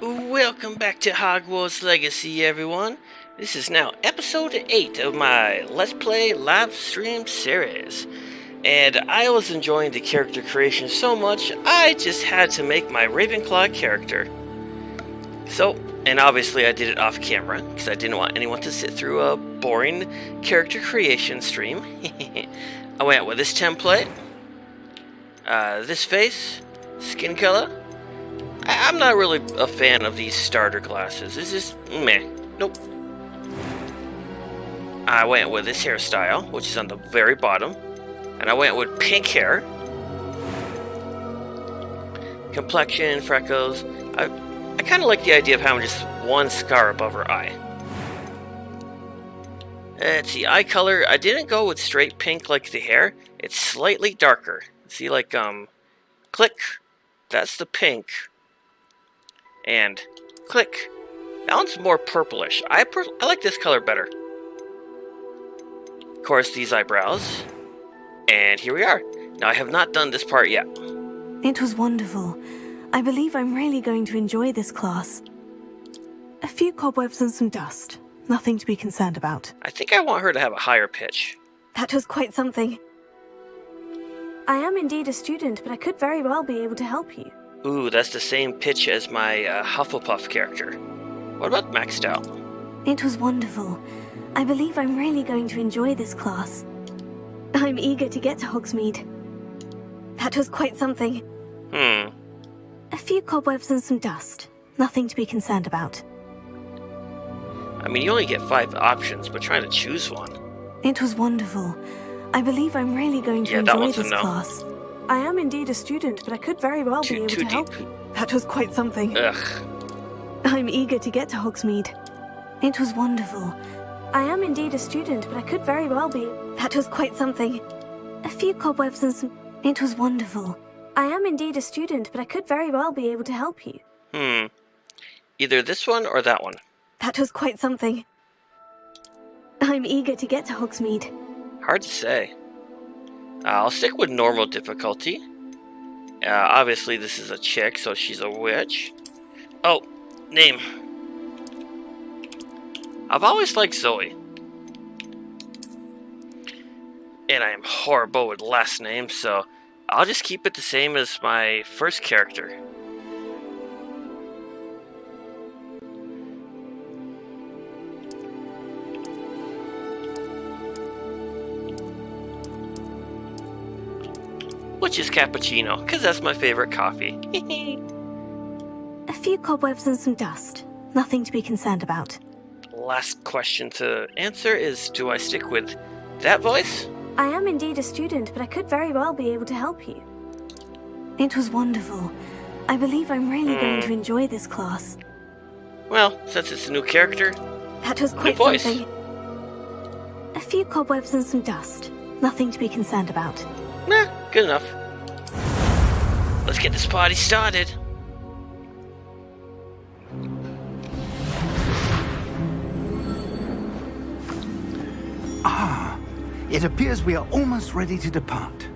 Welcome back to Hogwarts Legacy, everyone. This is now episode 8 of my Let's Play live stream series. And I was enjoying the character creation so much, I just had to make my RavenClaw character. So, and obviously I did it off camera, because I didn't want anyone to sit through a boring character creation stream. I went with this template, this face, skin color. I'm not really a fan of these starter classes. It's just meh. Nope. I went with this hairstyle, which is on the very bottom. And I went with pink hair. Complexion, freckles. I kind of like the idea of having just one scar above her eye. Let's see, eye color. I didn't go with straight pink like the hair. It's slightly darker. See, like, click. That's the pink. And click. That one's more purplish. I like this color better. Of course, these eyebrows. And here we are. Now, I have not done this part yet. It was wonderful. I believe I'm really going to enjoy this class. A few cobwebs and some dust. Nothing to be concerned about. I think I want her to have a higher pitch. That was quite something. I am indeed a student, but I could very well be able to help you. Ooh, that's the same pitch as my Hufflepuff character. What about maxed out? It was wonderful. I believe I'm really going to enjoy this class. I'm eager to get to Hogsmeade. That was quite something. A few cobwebs and some dust. Nothing to be concerned about. I mean, you only get 5 options, but trying to choose one. It was wonderful. I believe I'm really going to enjoy this class. I am indeed a student, but I could very well be able to help you. That was quite something. Ugh. I'm eager to get to Hogsmeade. It was wonderful. I am indeed a student, but I could very well be. That was quite something. A few cobwebs and some. It was wonderful. I am indeed a student, but I could very well be able to help you. Either this one or that one. That was quite something. I'm eager to get to Hogsmeade. Hard to say. I'll stick with normal difficulty. Obviously, this is a chick, so she's a witch. Oh, name. I've always liked Zoe. And I am horrible with last names, so I'll just keep it the same as my first character. Which is cappuccino, because that's my favorite coffee. A few cobwebs and some dust. Nothing to be concerned about. Last question to answer is, do I stick with that voice? I am indeed a student, but I could very well be able to help you. It was wonderful. I believe I'm really going to enjoy this class. Well, since it's a new character, that was quite something. A few cobwebs and some dust. Nothing to be concerned about. Nah, good enough. Let's get this party started. It appears we are almost ready to depart.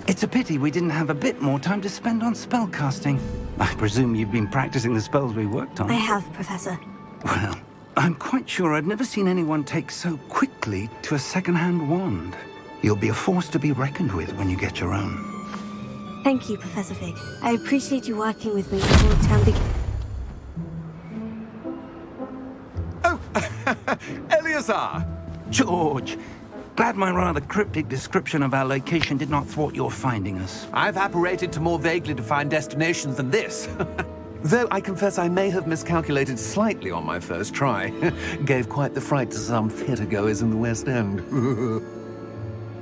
It's a pity we didn't have a bit more time to spend on spellcasting. I presume you've been practicing the spells we worked on. I have, Professor. Well, I'm quite sure I've never seen anyone take so quickly to a second-hand wand. You'll be a force to be reckoned with when you get your own. Thank you, Professor Fig. I appreciate you working with me until the term begins. Oh, Eleazar! George, glad my rather cryptic description of our location did not thwart your finding us. I've apparated to more vaguely defined destinations than this. Though I confess I may have miscalculated slightly on my first try. Gave quite the fright to some theatre-goers in the West End.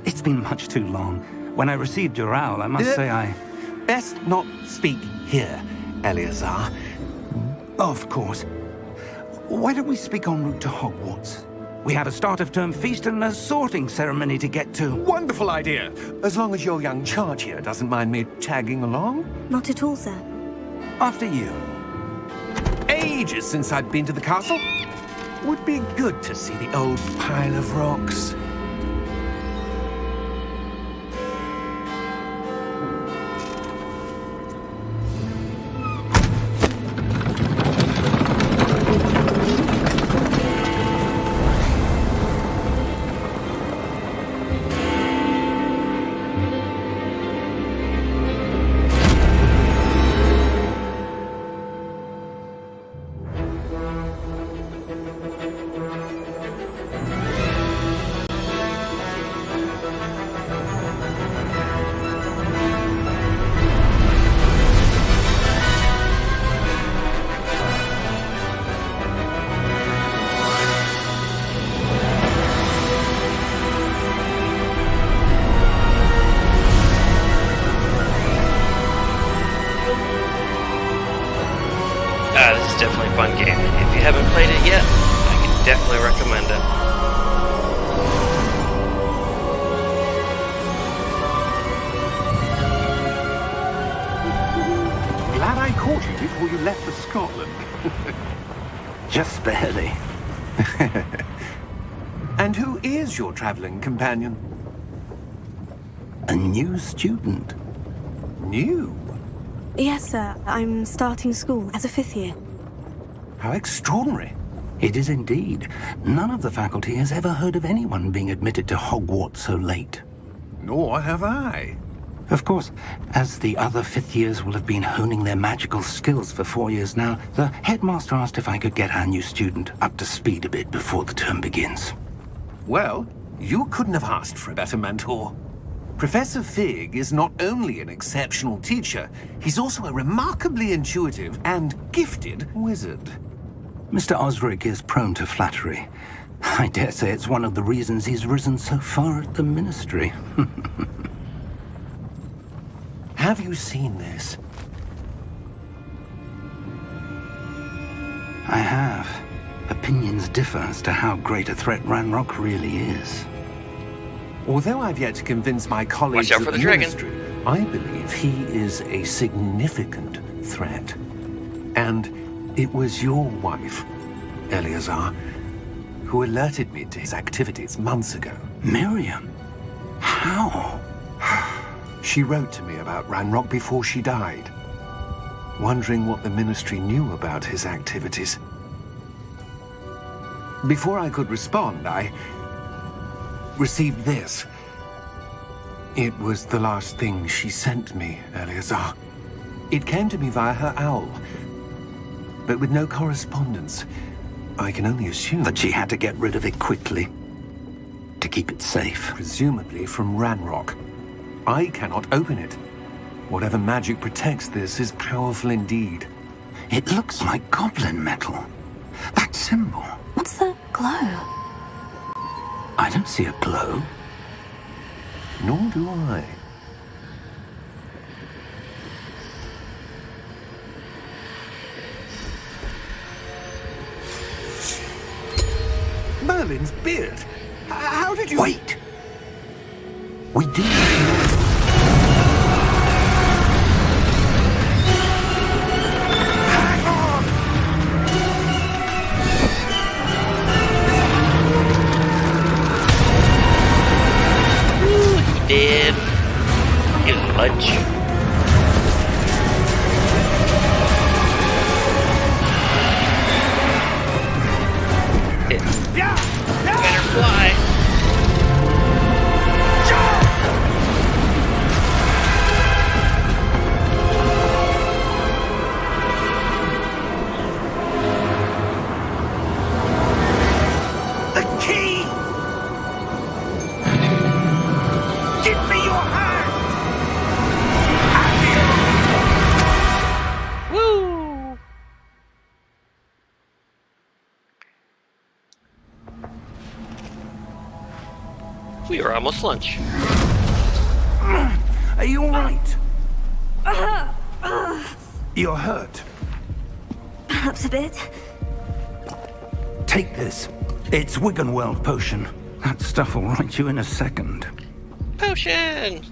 It's been much too long. When I received your owl, I must say I... Best not speak here, Eleazar. Of course. Why don't we speak en route to Hogwarts? We have a start-of-term feast and a sorting ceremony to get to. Wonderful idea! As long as your young charge here doesn't mind me tagging along. Not at all, sir. After you. Ages since I'd been to the castle. Would be good to see the old pile of rocks. it yet, I can definitely recommend it. Glad I caught you before you left for Scotland. Just barely. And who is your traveling companion? A new student. New? Yes, sir. I'm starting school as a 5th year. How extraordinary. It is indeed. None of the faculty has ever heard of anyone being admitted to Hogwarts so late. Nor have I. Of course, as the other 5th years will have been honing their magical skills for 4 years now, the headmaster asked if I could get our new student up to speed a bit before the term begins. Well, you couldn't have asked for a better mentor. Professor Fig is not only an exceptional teacher, he's also a remarkably intuitive and gifted wizard. Mr. Osric is prone to flattery. I dare say it's one of the reasons he's risen so far at the ministry. Have you seen this? I have. Opinions differ as to how great a threat Ranrock really is. Although I've yet to convince my colleagues Watch out at for the the dragon. ministry, I believe he is a significant threat. And it was your wife, Eleazar, who alerted me to his activities months ago. Miriam? How? She wrote to me about Ranrock before she died, wondering what the ministry knew about his activities. Before I could respond, I received this. It was the last thing she sent me, Eleazar. It came to me via her owl, but with no correspondence. I can only assume That she had to get rid of it quickly to keep it safe. presumably from Ranrock. I cannot open it. Whatever magic protects this is powerful indeed. It looks like goblin metal. That symbol. What's the glow? I don't see a glow. Nor do I. Merlin's beard. How did you... Wait! We did. Hang on! Ooh, he did. You lunch. Better fly. The key! Give me your hand! Woo! We are almost lunch. Are you all right? You're hurt. Perhaps a bit. Take this. It's Wiggenweld potion. That stuff will right you in a second. Potion!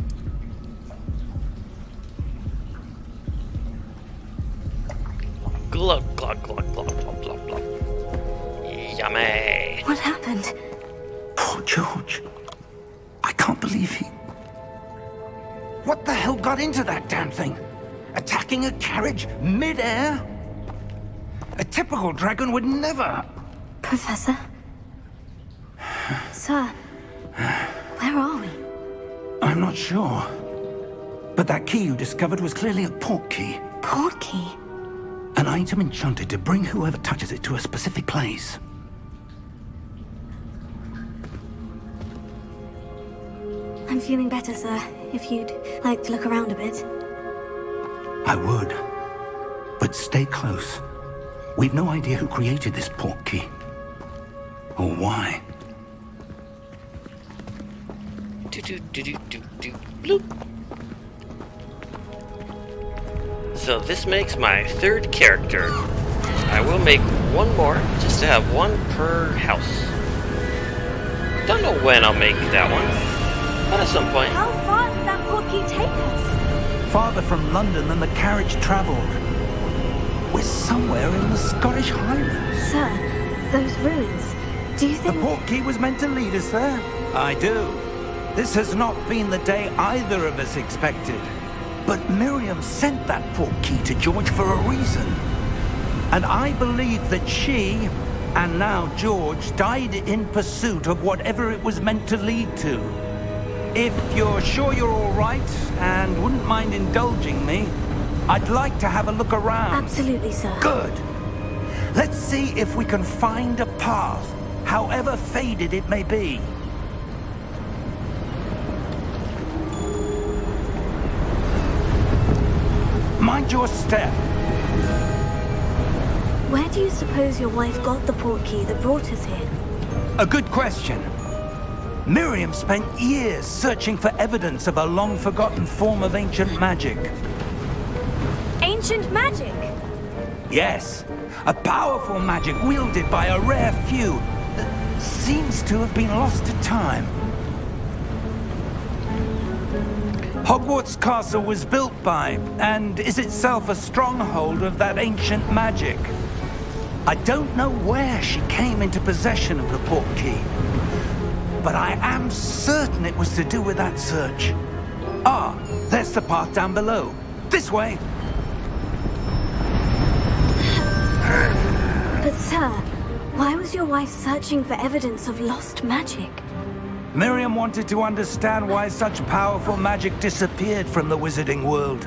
Glug, glug, glug, glug, glug, glug, glug. Yummy. What happened? Poor George. I can't believe he... What the hell got into that damn thing? Attacking a carriage mid-air? A typical dragon would never... Professor? Sir, where are we? I'm not sure. But that key you discovered was clearly a port key. Port key? An item enchanted to bring whoever touches it to a specific place. I'm feeling better, sir. If you'd like to look around a bit. I would. But stay close. We've no idea who created this port key. Or why. Do-do-do-do-do-do. Bloop. So this makes my third character. I will make one more, just to have one per house. Don't know when I'll make that one, but at some point. How far did that portkey take us? Farther from London than the carriage travelled. We're somewhere in the Scottish Highlands. Sir, those ruins. Do you The think... portkey was meant to lead us there? I do. This has not been the day either of us expected. But Miriam sent that portkey to George for a reason. And I believe that she, and now George, died in pursuit of whatever it was meant to lead to. If you're sure you're all right, and wouldn't mind indulging me, I'd like to have a look around. Absolutely, sir. Good. Let's see if we can find a path, however faded it may be. Mind your step. Where do you suppose your wife got the portkey that brought us here? A good question. Miriam spent years searching for evidence of a long-forgotten form of ancient magic. Ancient magic? Yes, a powerful magic wielded by a rare few that seems to have been lost to time. Hogwarts Castle was built by, and is itself a stronghold of that ancient magic. I don't know where she came into possession of the portkey, but I am certain it was to do with that search. Ah, there's the path down below. This way. But sir, why was your wife searching for evidence of lost magic? Miriam wanted to understand why such powerful magic disappeared from the wizarding world.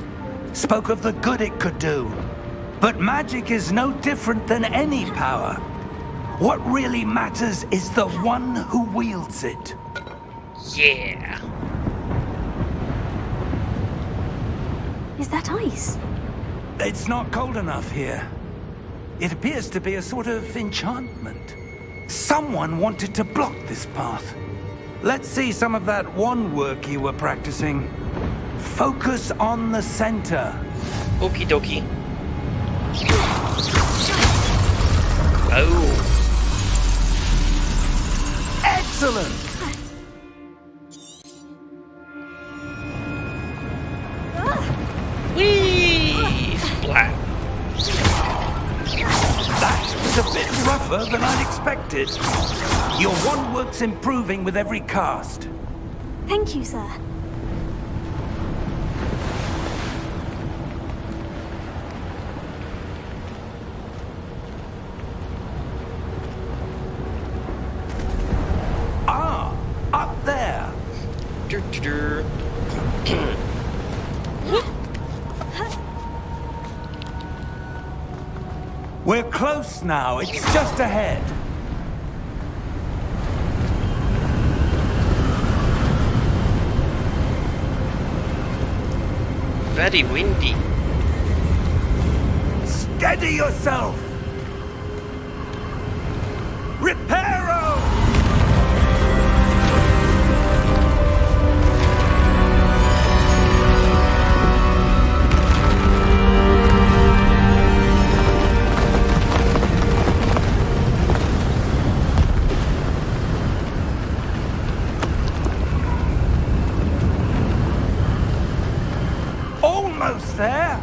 Spoke of the good it could do. But magic is no different than any power. What really matters is the one who wields it. Yeah. Is that ice? It's not cold enough here. It appears to be a sort of enchantment. Someone wanted to block this path. Let's see some of that wand work you were practicing. Focus on the center. Okie dokie. Oh. Excellent! Whee! Splat. That was a bit rougher than I'd expected. Your wand work's improving with every cast. Thank you, sir. Ah, up there. Dur-dur-dur. We're close now. It's just ahead. Very windy. Steady yourself. Reparo! Almost there.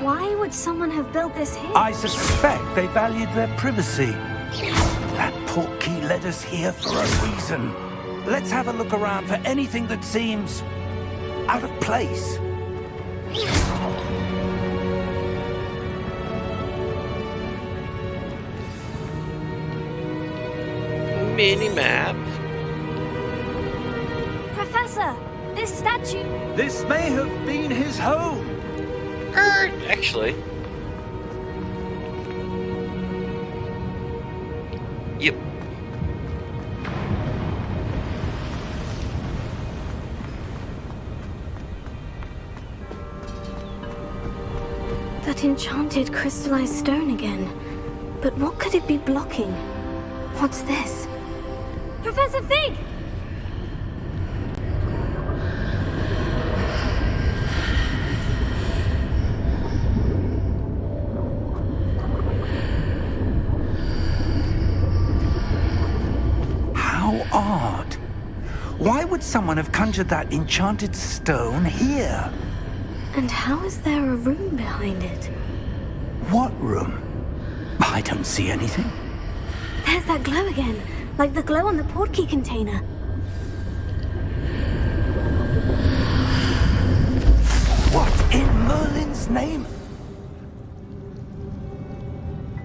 Why would someone have built this here? I suspect they valued their privacy. That portkey led us here for a reason. Let's have a look around for anything that seems out of place. Mini map. Professor, this statue... This may have been his home. Actually. Yep. that enchanted crystallized stone again. But what could it be blocking? What's this? Professor Fig! How odd. Why would someone have conjured that enchanted stone here? And how is there a room behind it? What room? I don't see anything. There's that glow again, like the glow on the portkey container. What in Merlin's name?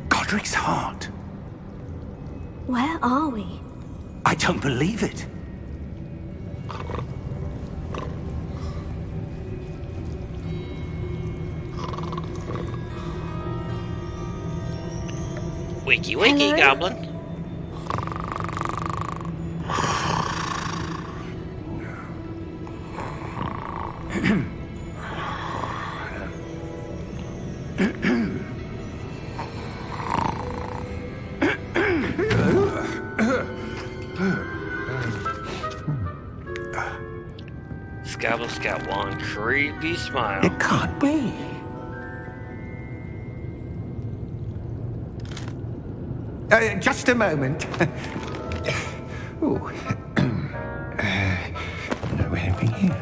Godric's heart. Where are we? I don't believe it. Wakey wakey, Hello? Goblin. Scobble's got one creepy smile. It can't be. Just a moment. Ooh. Where are we here?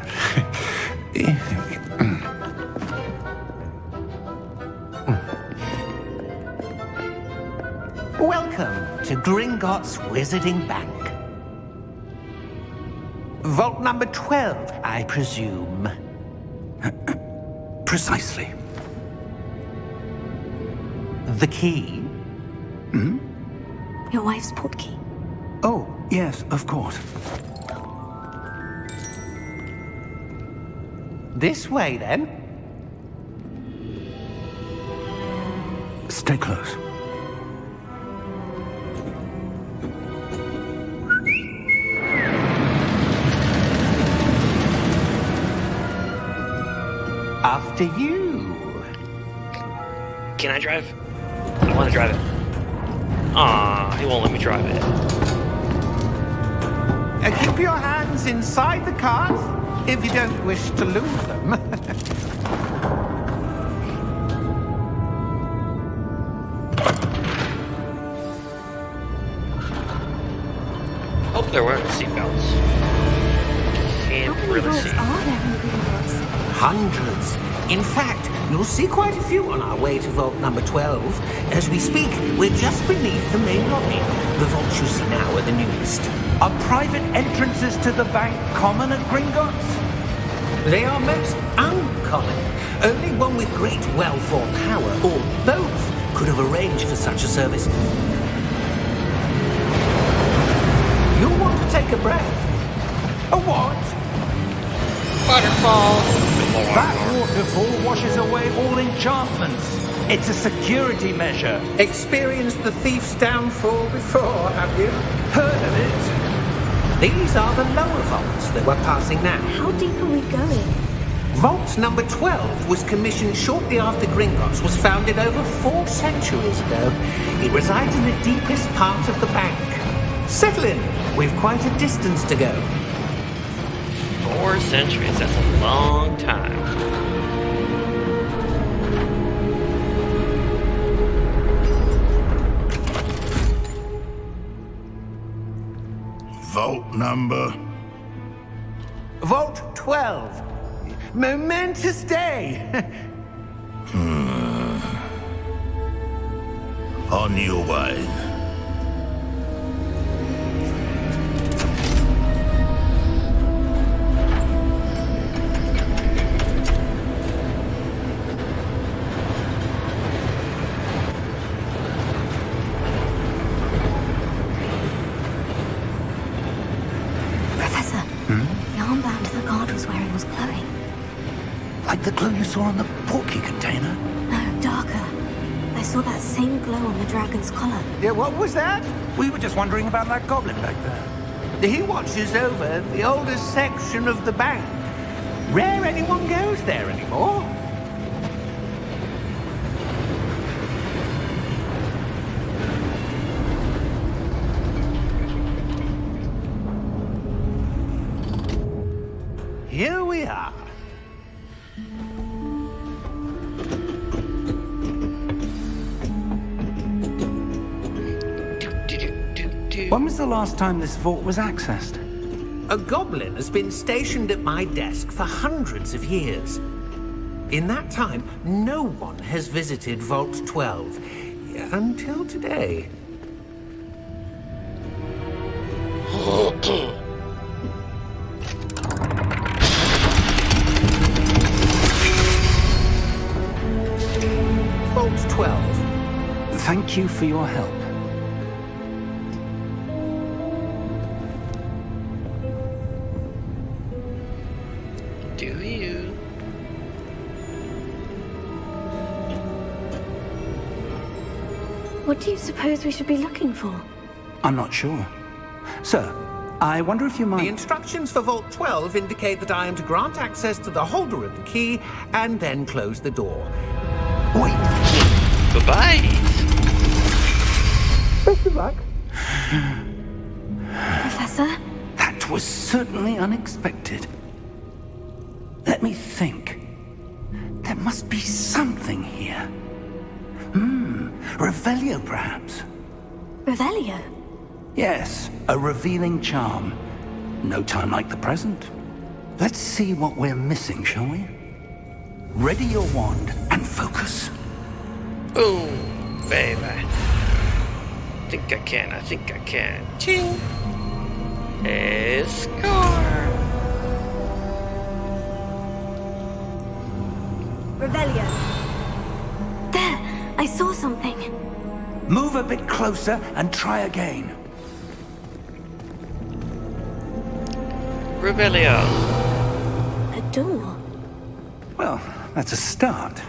Welcome to Gringotts Wizarding Bank. Vault number 12, I presume. Precisely. The key? Your wife's portkey. Oh, yes, of course. This way, then. Stay close. After you. Can I drive? I want to drive it. Aw, he won't let me drive it. Keep your hands inside the cart if you don't wish to lose them. Hope they're wearing seatbelts. How Can't many really vaults see. are there in Gringotts? Hundreds. In fact, you'll see quite a few on our way to vault number 12. As we speak, we're just beneath the main lobby. The vaults you see now are the newest. Are private entrances to the bank common at Gringotts? They are most uncommon. Only one with great wealth or power, or both, could have arranged for such a service. You'll want to take a breath. A what? Waterfall. That waterfall washes away all enchantments. It's a security measure. Experienced the thief's downfall before, have you? Heard of it? These are the lower vaults that we're passing now. How deep are we going? Vault number 12 was commissioned shortly after Gringotts was founded over 4 centuries ago. It resides in the deepest part of the bank. Settle in. We've quite a distance to go. 4 centuries, that's a long time. Vault number. Vault 12. Momentous day. On your way. Professor, the armband the guard was wearing was glowing. Like the glow you saw on the portkey container? No, darker. I saw that same glow on the dragon's collar. Yeah, what was that? We were just wondering about that goblin back there. He watches over the oldest section of the bank. Rare anyone goes there anymore. When was the last time this vault was accessed? A goblin has been stationed at my desk for hundreds of years. In that time, no one has visited Vault 12. Until today. Vault 12. Thank you for your help. Do you? What do you suppose we should be looking for? I'm not sure. Sir, I wonder if you might... The instructions for Vault 12 indicate that I am to grant access to the holder of the key and then close the door. Wait. Bye-bye. Best of luck. Professor? That was certainly unexpected. Let me think. There must be something here. Revelio, perhaps? Revelio? Yes, a revealing charm. No time like the present. Let's see what we're missing, shall we? Ready your wand and focus. Boom, baby. I think I can. Ching. A score. Revelio. There! I saw something. Move a bit closer and try again. Revelio. A door. Well, that's a start.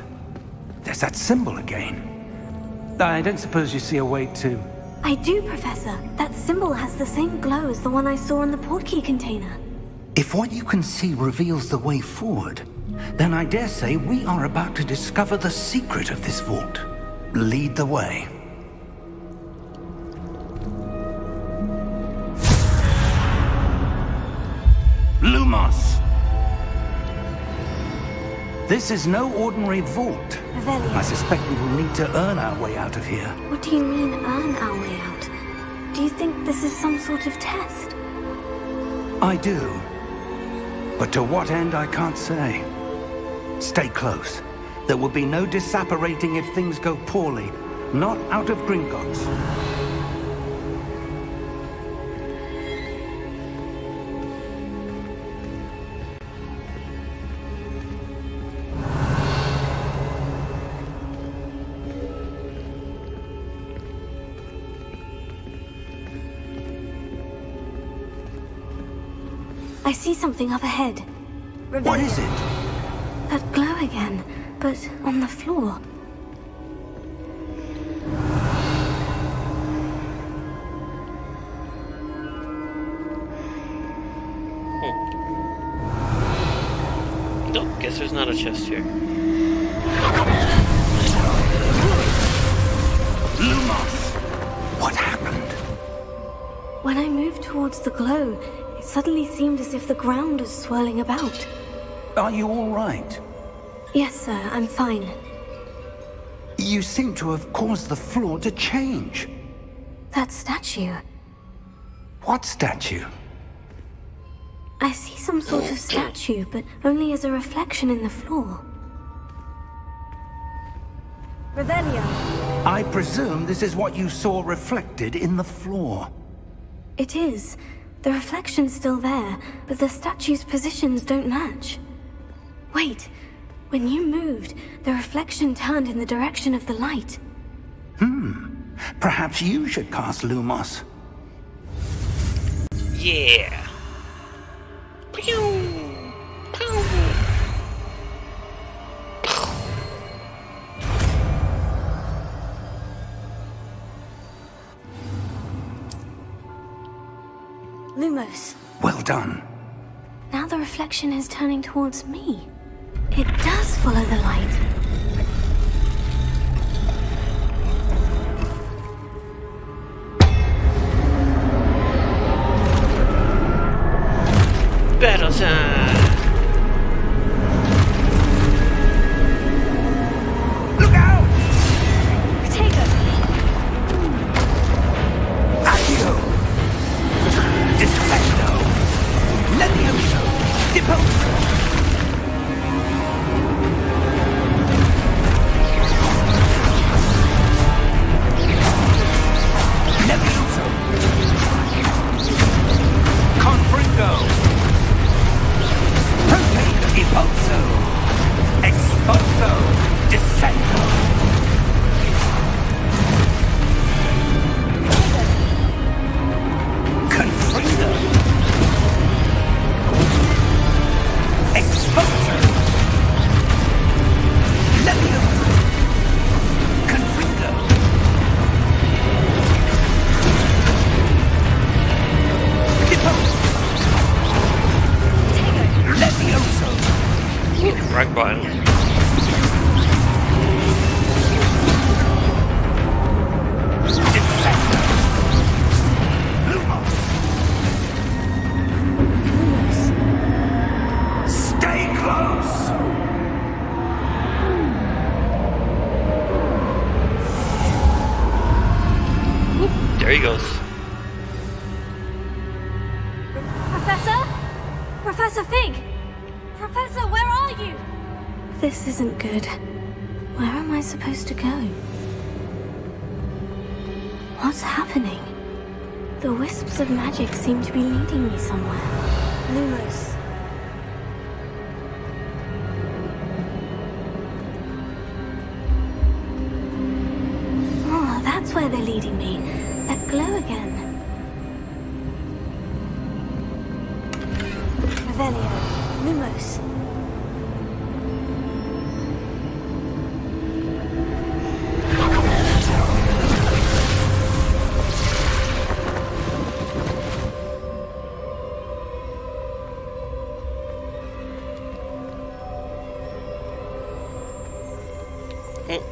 There's that symbol again. I don't suppose you see a way to... I do, Professor. That symbol has the same glow as the one I saw in the portkey container. If what you can see reveals the way forward, then I dare say we are about to discover the secret of this vault. Lead the way. Lumos! This is no ordinary vault. Revelio. I suspect we will need to earn our way out of here. What do you mean, earn our way out? Do you think this is some sort of test? I do. But to what end, I can't say. Stay close. There will be no disapparating if things go poorly. Not out of Gringotts. I see something up ahead. Revelio. What is it? That glow again, but on the floor. Nope, guess there's not a chest here. Lumos! What happened? When I moved towards the glow, it suddenly seemed as if the ground was swirling about. Are you all right? Yes, sir, I'm fine. You seem to have caused the floor to change. That statue. What statue? I see some sort of statue, but only as a reflection in the floor. Revelio. I presume this is what you saw reflected in the floor. It is. The reflection's still there, but the statue's positions don't match. Wait. When you moved, the reflection turned in the direction of the light. Perhaps you should cast Lumos. Yeah. Pew! Pew! Lumos. Well done. Now the reflection is turning towards me. It does follow the light. Battle time! Look out! Potato! Accio! Defender. Confringo. Exposer. Leviosa. Confringo. Depose. Levioso. Right button. Defender. Lumos. Stay close. There he goes. Professor? Professor Fig! Professor, where are you? This isn't good. Where am I supposed to go? What's happening? The wisps of magic seem to be leading me somewhere. Lumos. Oh, that's where they're leading me. That glow again. Revelio. Lumos.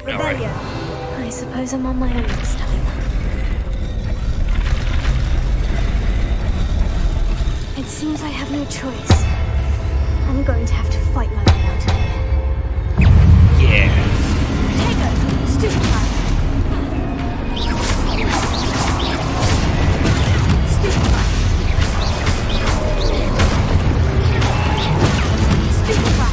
Alright. I suppose I'm on my own this time. It seems I have no choice. I'm going to have to fight my way out of here. Yeah. Tego! Stupefy! Stupefy! Stupefy!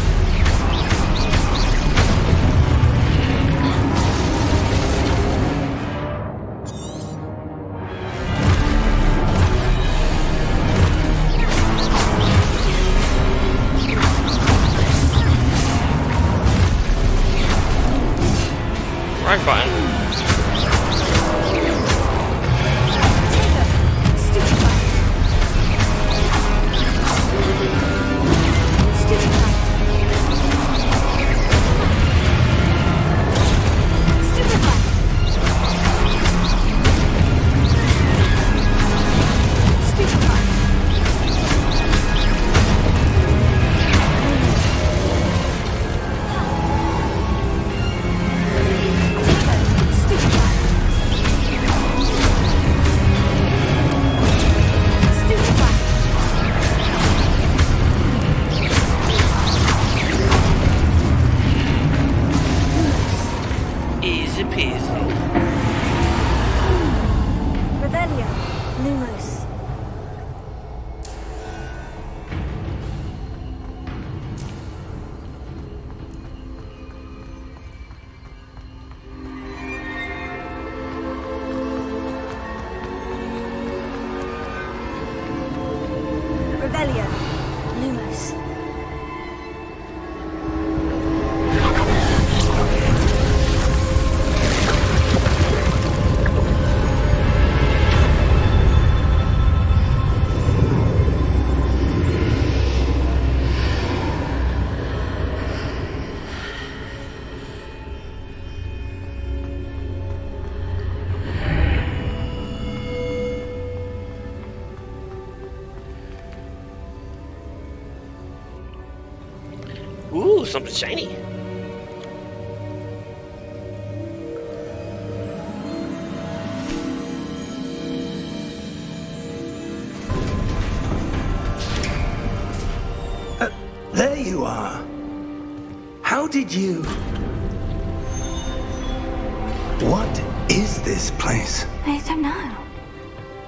Right button. Easy peasy. Revelio. Lumos. Revelio. Lumos. Ooh, something shiny. There you are. How did you... What is this place? I don't know.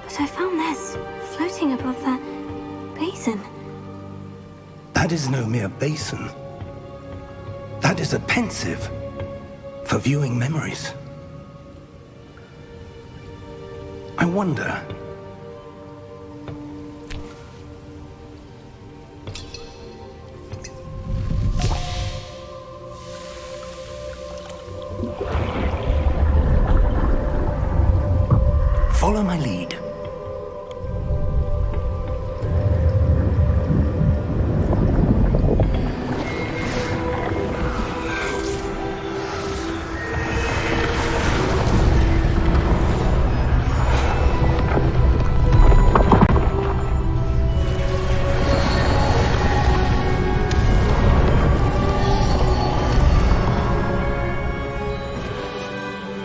But I found this floating above that basin. That is no mere basin. That is a pensive for viewing memories. I wonder... Follow my lead.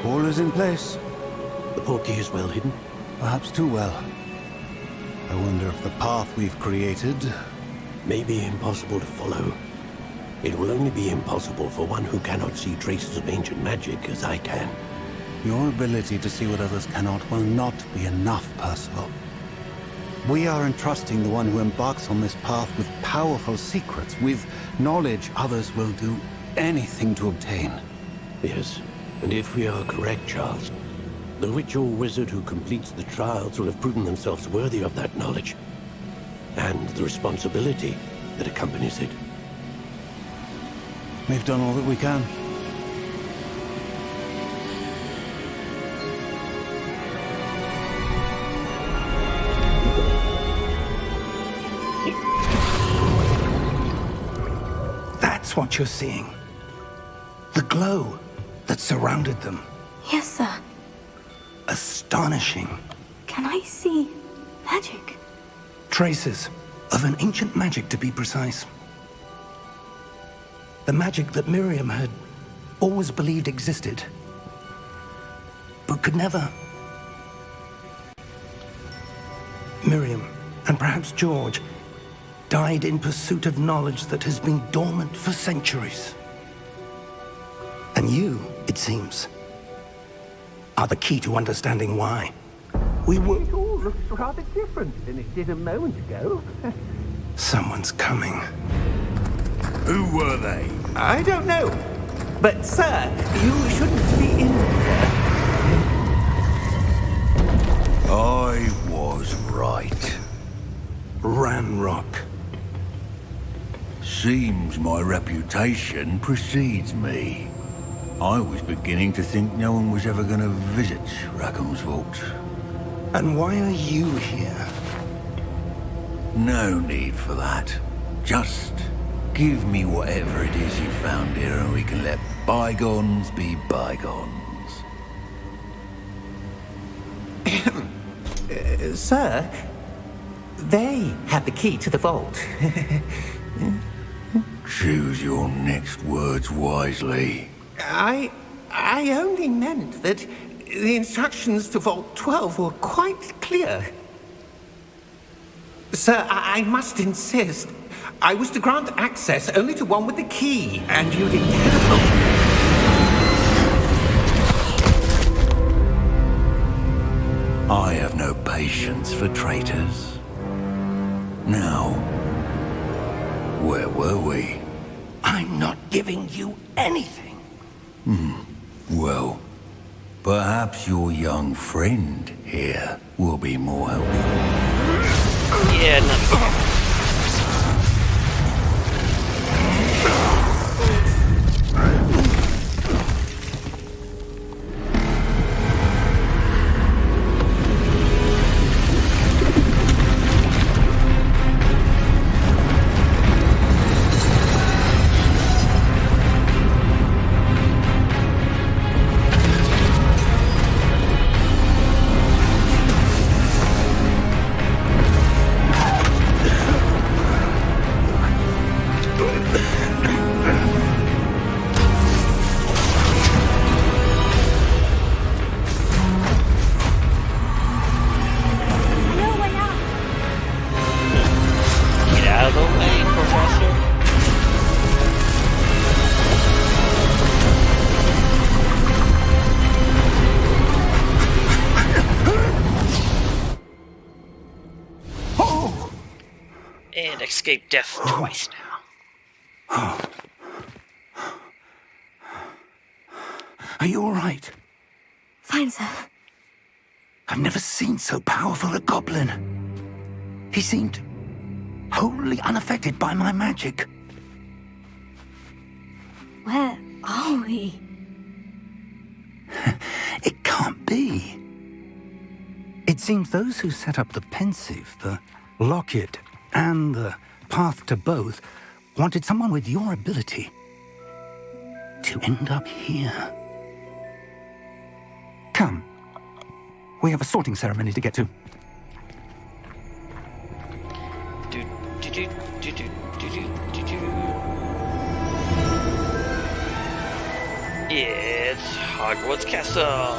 All is in place. The portkey is well hidden. Perhaps too well. I wonder if the path we've created... May be impossible to follow. It will only be impossible for one who cannot see traces of ancient magic as I can. Your ability to see what others cannot will not be enough, Percival. We are entrusting the one who embarks on this path with powerful secrets, with knowledge others will do anything to obtain. Yes, and if we are correct, Charles, the witch or wizard who completes the trials will have proven themselves worthy of that knowledge, and the responsibility that accompanies it. We've done all that we can. That's what you're seeing. The glow that surrounded them. Yes, sir. Astonishing. Can I see magic? Traces of an ancient magic, to be precise. The magic that Miriam had always believed existed, but could never. Miriam, and perhaps George, died in pursuit of knowledge that has been dormant for centuries. And you, it seems, are the key to understanding why. We were... It all looks rather different than it did a moment ago. Someone's coming. Who were they? I don't know. But, sir, you shouldn't be in here. I was right. Ranrock. Seems my reputation precedes me. I was beginning to think no one was ever going to visit Rackham's vault. And why are you here? No need for that. Just give me whatever it is you found here and we can let bygones be bygones. Sir, they have the key to the vault. Choose your next words wisely. I only meant that the instructions to Vault 12 were quite clear. Sir, I must insist. I was to grant access only to one with the key, and you didn't have I have no patience for traitors. Now, where were we? I'm not giving you anything. Well, perhaps your young friend here will be more helpful. Yeah, nothing. And escape death twice now. Are you all right? Fine, sir. I've never seen so powerful a goblin. He seemed wholly unaffected by my magic. Where are we? It can't be. seems those who set up the pensive, the locket, and the path to both wanted someone with your ability to end up here. Come. We have a sorting ceremony to get to. It's Hogwarts Castle.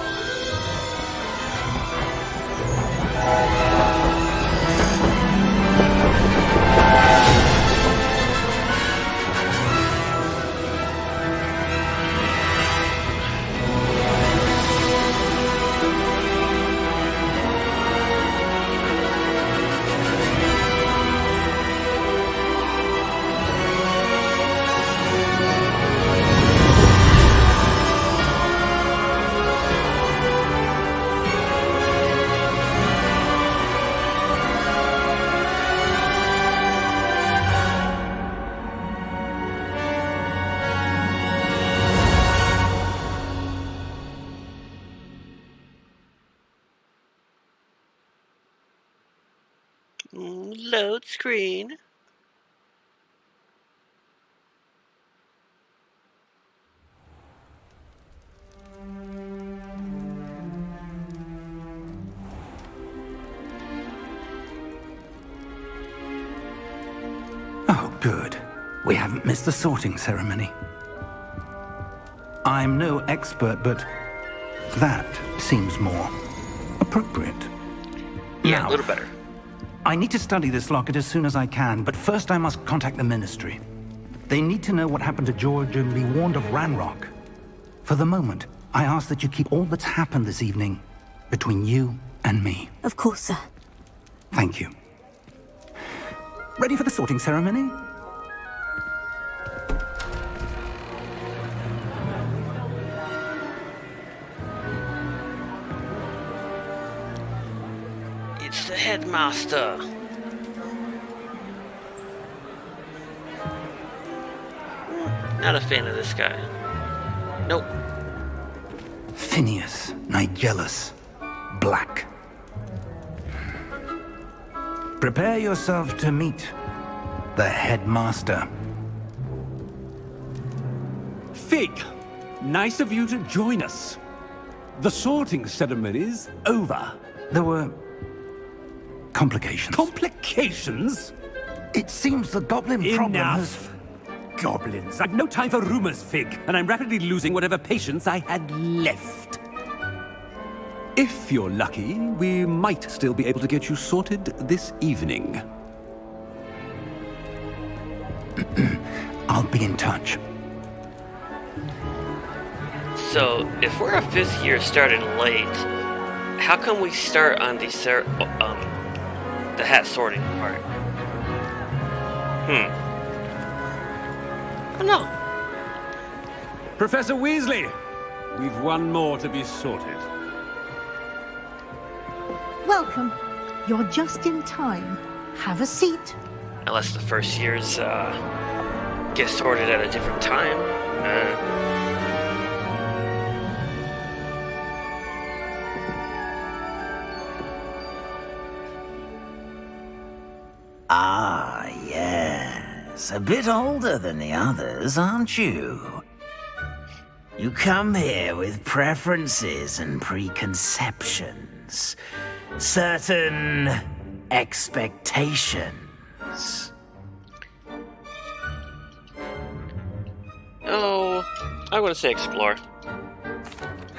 Load screen. Oh, good. We haven't missed the sorting ceremony. I'm no expert, but that seems more appropriate. Yeah, Now, a little better. I need to study this locket as soon as I can, but first I must contact the Ministry. They need to know what happened to George and be warned of Ranrock. For the moment, I ask that you keep all that's happened this evening between you and me. Of course, sir. Thank you. Ready for the sorting ceremony? It's the headmaster. Not a fan of this guy. Nope. Phineas, Nigellus, Black. Prepare yourself to meet the headmaster. Fig, nice of you to join us. The sorting ceremony's over. There were complications. Complications? It seems the goblin problem has... Enough. Goblins. I've no time for rumors, Fig, and I'm rapidly losing whatever patience I had left. If you're lucky, we might still be able to get you sorted this evening. I'll be in touch. So, if we're a 5th year starting late, how come we start on the hat sorting part? I don't know. Professor Weasley, we've one more to be sorted. Welcome. You're just in time. Have a seat. Unless the first years get sorted at a different time. Ah, yes. A bit older than the others, aren't you? You come here with preferences and preconceptions. Certain expectations. Oh, I want to say explore.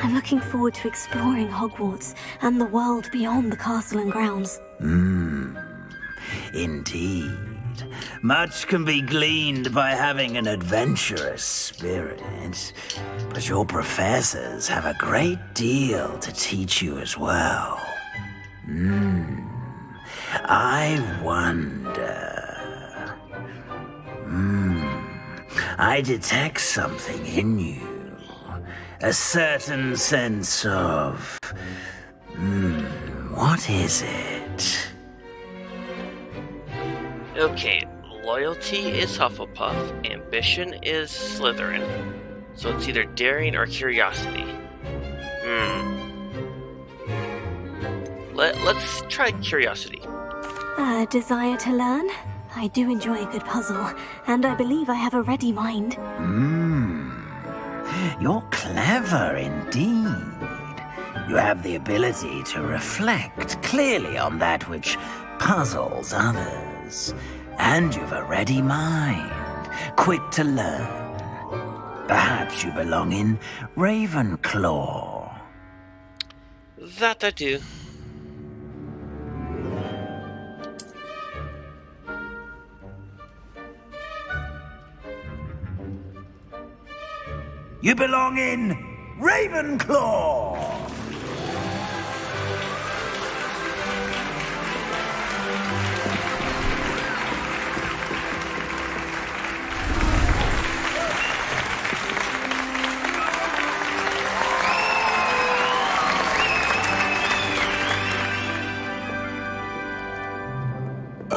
I'm looking forward to exploring Hogwarts and the world beyond the castle and grounds. Indeed. Much can be gleaned by having an adventurous spirit, but your professors have a great deal to teach you as well. I wonder... I detect something in you. A certain sense of... what is it? Okay, loyalty is Hufflepuff, ambition is Slytherin. So it's either daring or curiosity. Let's try curiosity. A desire to learn? I do enjoy a good puzzle, and I believe I have a ready mind. You're clever indeed. You have the ability to reflect clearly on that which puzzles others. And you've a ready mind, quick to learn. Perhaps you belong in RavenClaw. That I do. You belong in RavenClaw!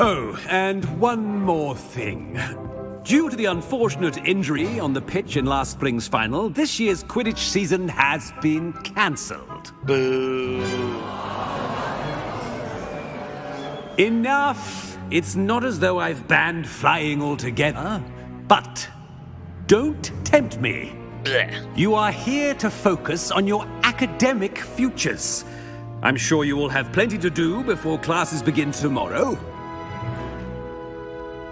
Oh, and one more thing. Due to the unfortunate injury on the pitch in last spring's final, this year's Quidditch season has been cancelled. Boo. Enough! It's not as though I've banned flying altogether. But don't tempt me. Blech. You are here to focus on your academic futures. I'm sure you will have plenty to do before classes begin tomorrow.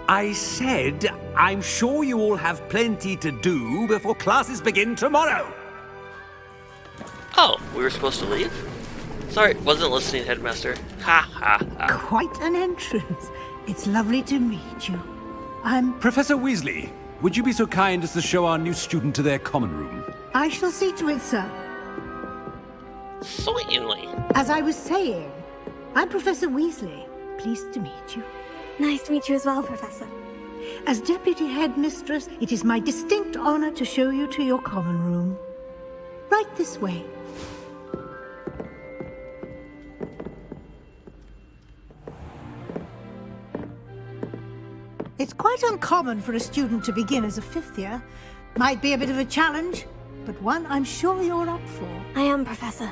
I said, I'm sure you all have plenty to do before classes begin tomorrow. Oh, we were supposed to leave? Sorry, wasn't listening, Headmaster. Ha ha ha. Quite an entrance. It's lovely to meet you. Professor Weasley, would you be so kind as to show our new student to their common room? I shall see to it, sir. Certainly. As I was saying, I'm Professor Weasley. Pleased to meet you. Nice to meet you as well, Professor. As Deputy Headmistress, it is my distinct honor to show you to your common room. Right this way. It's quite uncommon for a student to begin as a fifth year. Might be a bit of a challenge, but one I'm sure you're up for. I am, Professor.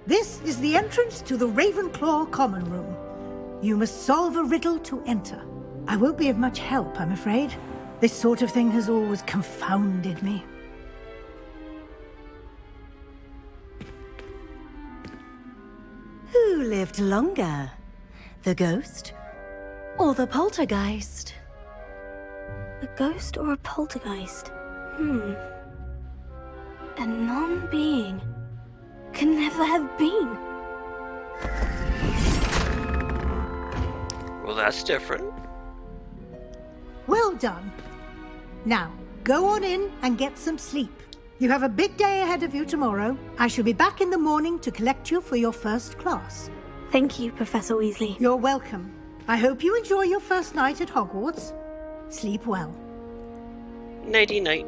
This is the entrance to the RavenClaw common room. You must solve a riddle to enter. I won't be of much help, I'm afraid. This sort of thing has always confounded me. Who lived longer? The ghost or the poltergeist? A ghost or a poltergeist? A non-being can never have been. Well, that's different. Well done. Now, go on in and get some sleep. You have a big day ahead of you tomorrow. I shall be back in the morning to collect you for your first class. Thank you, Professor Weasley. You're welcome. I hope you enjoy your first night at Hogwarts. Sleep well. Nighty-night.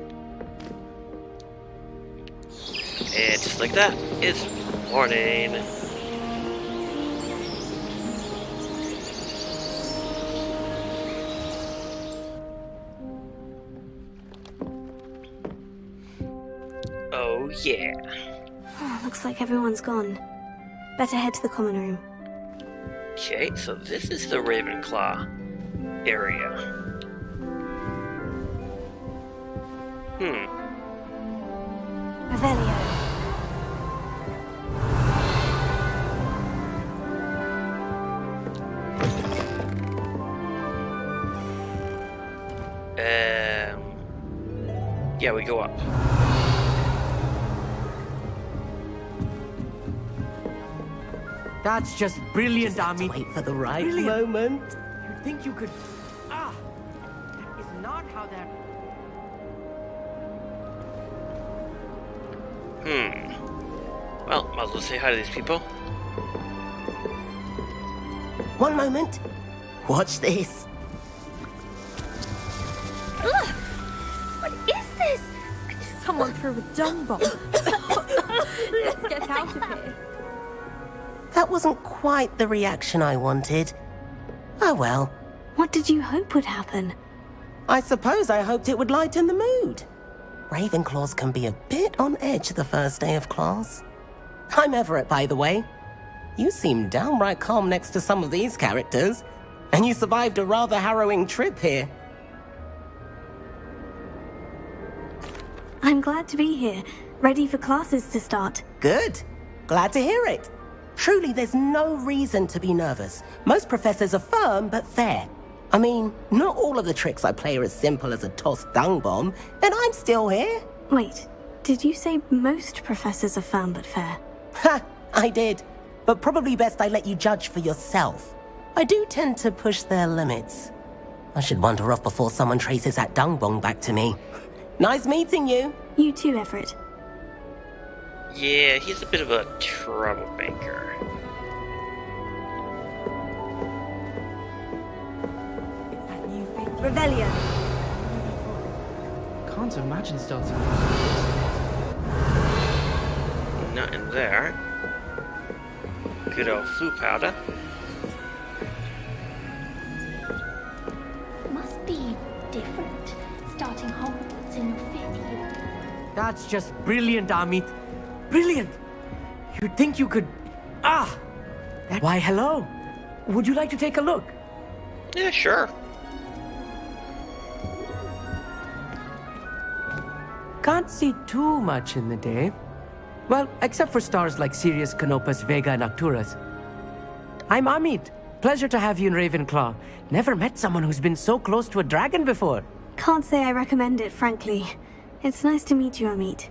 And just like that, it's morning. Oh yeah. Oh, looks like everyone's gone. Better head to the common room. Okay, so this is the RavenClaw area. Revelio. Yeah, we go up. That's just brilliant, Ami. Wait for the right moment. You'd think you could... that is not how that... Well, might as well say hi to these people. One moment. Watch this. Ugh! What is this? Someone threw a dung bomb. Let's get out of here. That wasn't quite the reaction I wanted. Oh well. What did you hope would happen? I suppose I hoped it would lighten the mood. Ravenclaws can be a bit on edge the first day of class. I'm Everett, by the way. You seem downright calm next to some of these characters. And you survived a rather harrowing trip here. I'm glad to be here, ready for classes to start. Good. Glad to hear it. Truly, there's no reason to be nervous. Most professors are firm but fair. I mean, not all of the tricks I play are as simple as a tossed dung bomb, and I'm still here. Wait, did you say most professors are firm but fair? Ha! I did. But probably best I let you judge for yourself. I do tend to push their limits. I should wander off before someone traces that dung bomb back to me. Nice meeting you. You too, Everett. Yeah, he's a bit of a troublemaker. Revelio. Can't imagine starting. Nothing there. Good old flu powder. Must be different, starting Hogwarts in your 5th year. That's just brilliant, Amit. Brilliant! You'd think you could... Why, hello. Would you like to take a look? Yeah, sure. Can't see too much in the day. Well, except for stars like Sirius, Canopus, Vega, and Arcturus. I'm Amit. Pleasure to have you in RavenClaw. Never met someone who's been so close to a dragon before. Can't say I recommend it, frankly. It's nice to meet you, Amit.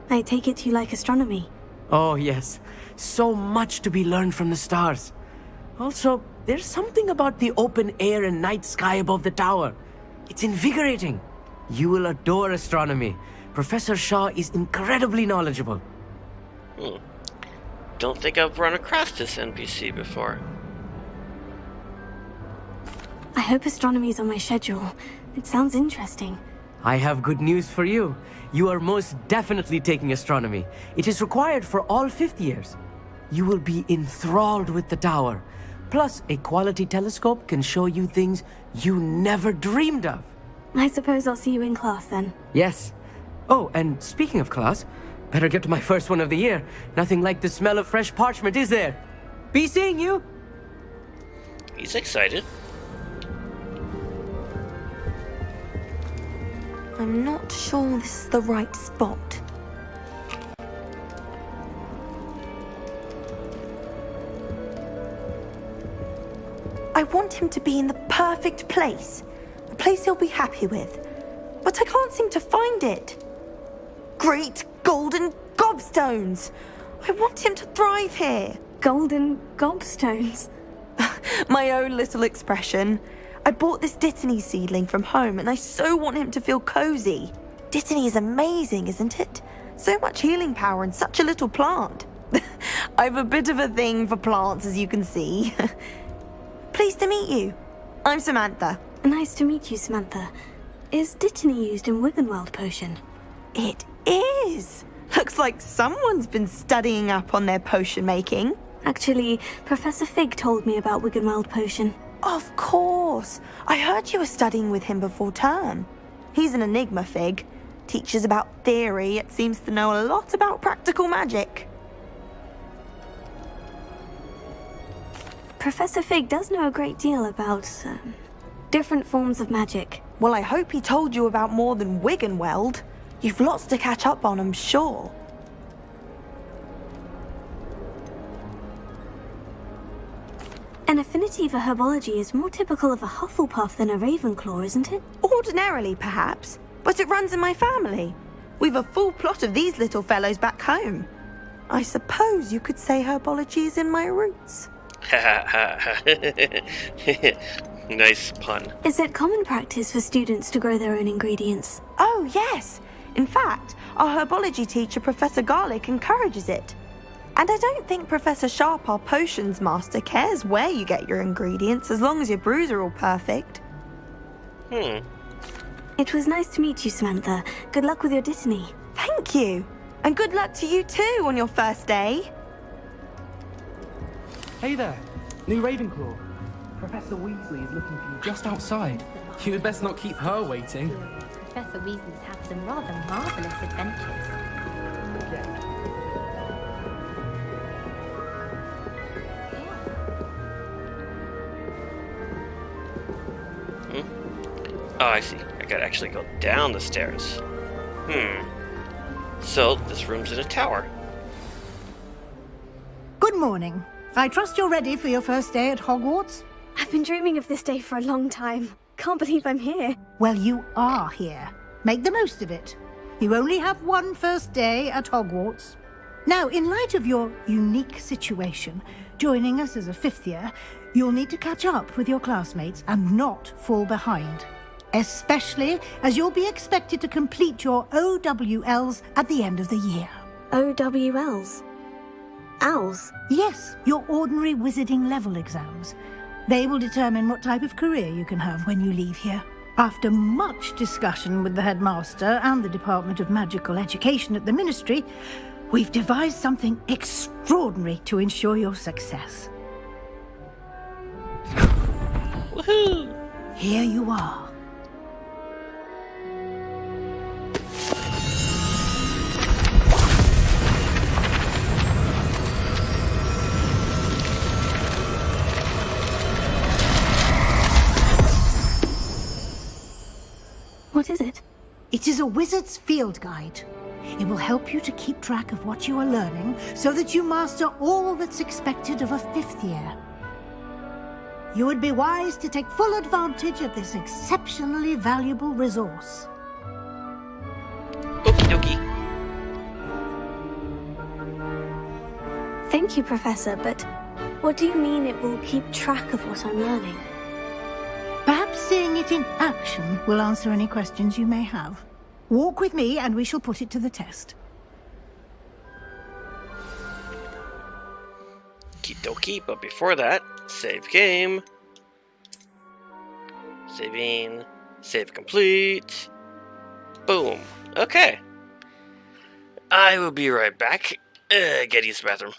I take it you like astronomy. Oh, yes. So much to be learned from the stars. Also, there's something about the open air and night sky above the tower. It's invigorating. You will adore astronomy. Professor Shaw is incredibly knowledgeable. Don't think I've run across this NPC before. I hope astronomy's on my schedule. It sounds interesting. I have good news for you. You are most definitely taking astronomy. It is required for all 5th years. You will be enthralled with the tower. Plus, a quality telescope can show you things you never dreamed of. I suppose I'll see you in class then. Yes. Oh, and speaking of class, better get to my first one of the year. Nothing like the smell of fresh parchment, is there? Be seeing you! He's excited. I'm not sure this is the right spot. I want him to be in the perfect place. A place he'll be happy with. But I can't seem to find it. Great golden gobstones! I want him to thrive here. Golden gobstones? My own little expression. I bought this Dittany seedling from home and I so want him to feel cozy. Dittany is amazing, isn't it? So much healing power in such a little plant. I've a bit of a thing for plants, as you can see. Pleased to meet you. I'm Samantha. Nice to meet you, Samantha. Is Dittany used in Wiggenweld potion? It is. Looks like someone's been studying up on their potion making. Actually, Professor Fig told me about Wiggenweld potion. Of course. I heard you were studying with him before term. He's an enigma, Fig. Teaches about theory, yet seems to know a lot about practical magic. Professor Fig does know a great deal about different forms of magic. Well, I hope he told you about more than Wiggenweld. You've lots to catch up on, I'm sure. An affinity for herbology is more typical of a Hufflepuff than a Ravenclaw, isn't it? Ordinarily, perhaps, but it runs in my family. We've a full plot of these little fellows back home. I suppose you could say herbology is in my roots. Nice pun. Is it common practice for students to grow their own ingredients? Oh, yes. In fact, our herbology teacher, Professor Garlick, encourages it. And I don't think Professor Sharp, our potions master, cares where you get your ingredients as long as your brews are all perfect. It was nice to meet you, Samantha. Good luck with your Dittany. Thank you. And good luck to you too on your first day. Hey there, new Ravenclaw. Professor Weasley is looking for you just outside. You'd best not keep her waiting. Professor Weasley's had some rather marvelous adventures. Oh, I see. I gotta actually go down the stairs. So, this room's in a tower. Good morning. I trust you're ready for your first day at Hogwarts? I've been dreaming of this day for a long time. Can't believe I'm here. Well, you are here. Make the most of it. You only have one first day at Hogwarts. Now, in light of your unique situation, joining us as a fifth year, you'll need to catch up with your classmates and not fall behind. Especially as you'll be expected to complete your OWLs at the end of the year. OWLs? Owls? Yes, your ordinary wizarding level exams. They will determine what type of career you can have when you leave here. After much discussion with the headmaster and the Department of Magical Education at the Ministry, we've devised something extraordinary to ensure your success. Woohoo! Here you are. What is it? It is a wizard's field guide. It will help you to keep track of what you are learning so that you master all that's expected of a fifth year. You would be wise to take full advantage of this exceptionally valuable resource. Okie dokie. Thank you, Professor, but what do you mean it will keep track of what I'm learning? Perhaps seeing it in action will answer any questions you may have. Walk with me and we shall put it to the test. Okie dokie, but before that, save game. Saving. Save complete. Boom. Okay. I will be right back. Get use the bathroom.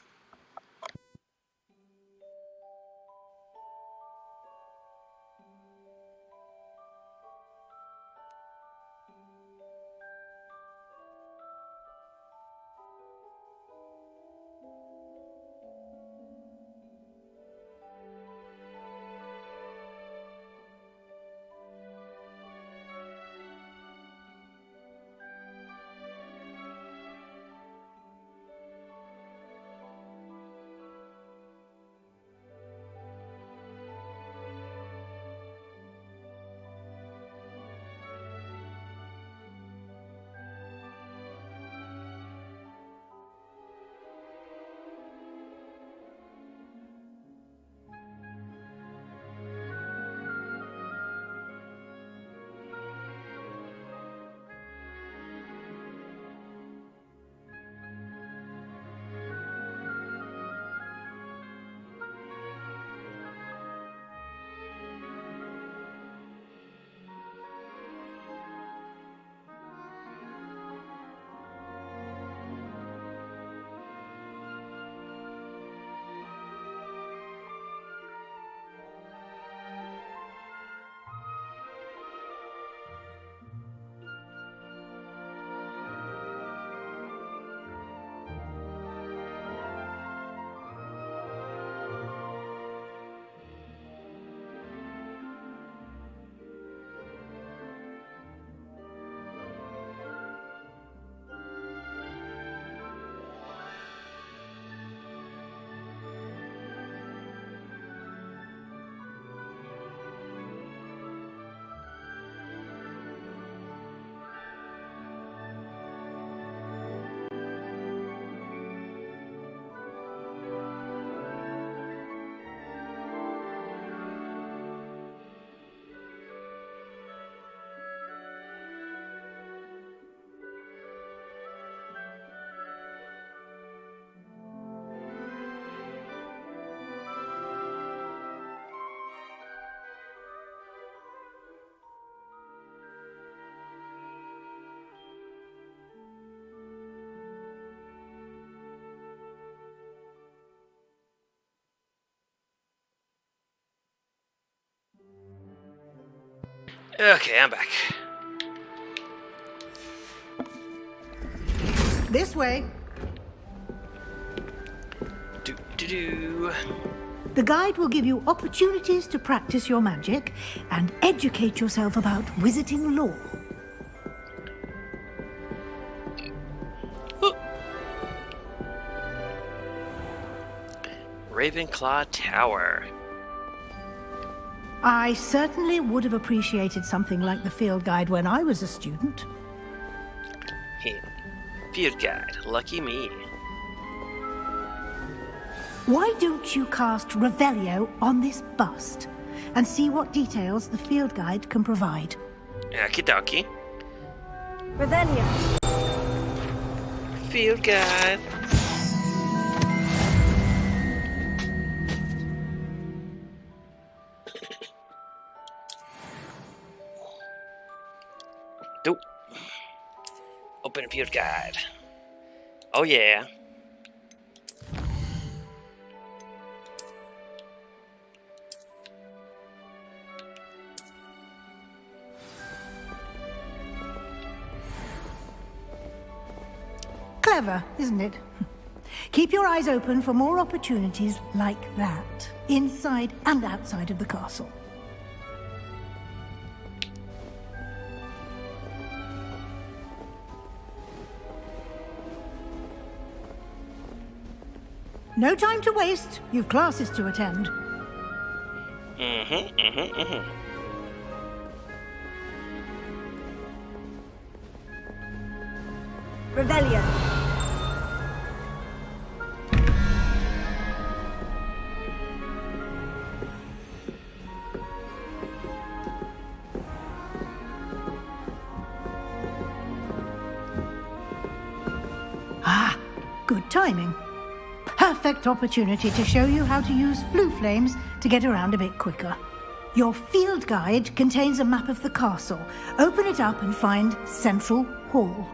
Okay, I'm back. This way. Do. The guide will give you opportunities to practice your magic and educate yourself about wizarding lore. RavenClaw Tower. I certainly would have appreciated something like the field guide when I was a student. Field guide. Lucky me. Why don't you cast Revelio on this bust and see what details the field guide can provide? Okie dokie. Revelio. Field guide. Nope. Open field guide. Oh yeah. Clever, isn't it? Keep your eyes open for more opportunities like that, inside and outside of the castle. No time to waste. You've classes to attend. Revelio. Ah, good timing. Perfect opportunity to show you how to use flue flames to get around a bit quicker. Your field guide contains a map of the castle. Open it up and find Central Hall.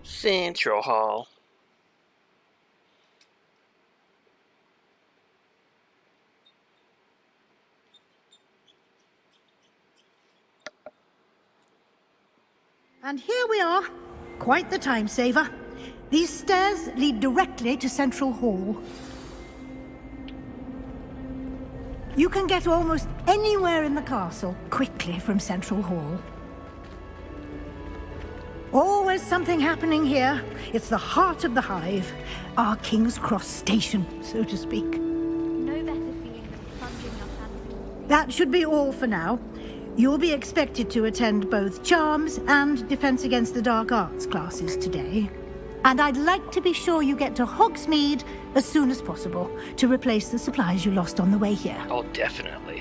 Central Hall. And here we are. Quite the time saver. These stairs lead directly to Central Hall. You can get almost anywhere in the castle quickly from Central Hall. Always something happening here. It's the heart of the hive. Our King's Cross station, so to speak. No better feeling than plunging your hands. That should be all for now. You'll be expected to attend both Charms and Defense Against the Dark Arts classes today. And I'd like to be sure you get to Hogsmeade as soon as possible to replace the supplies you lost on the way here. Oh, definitely.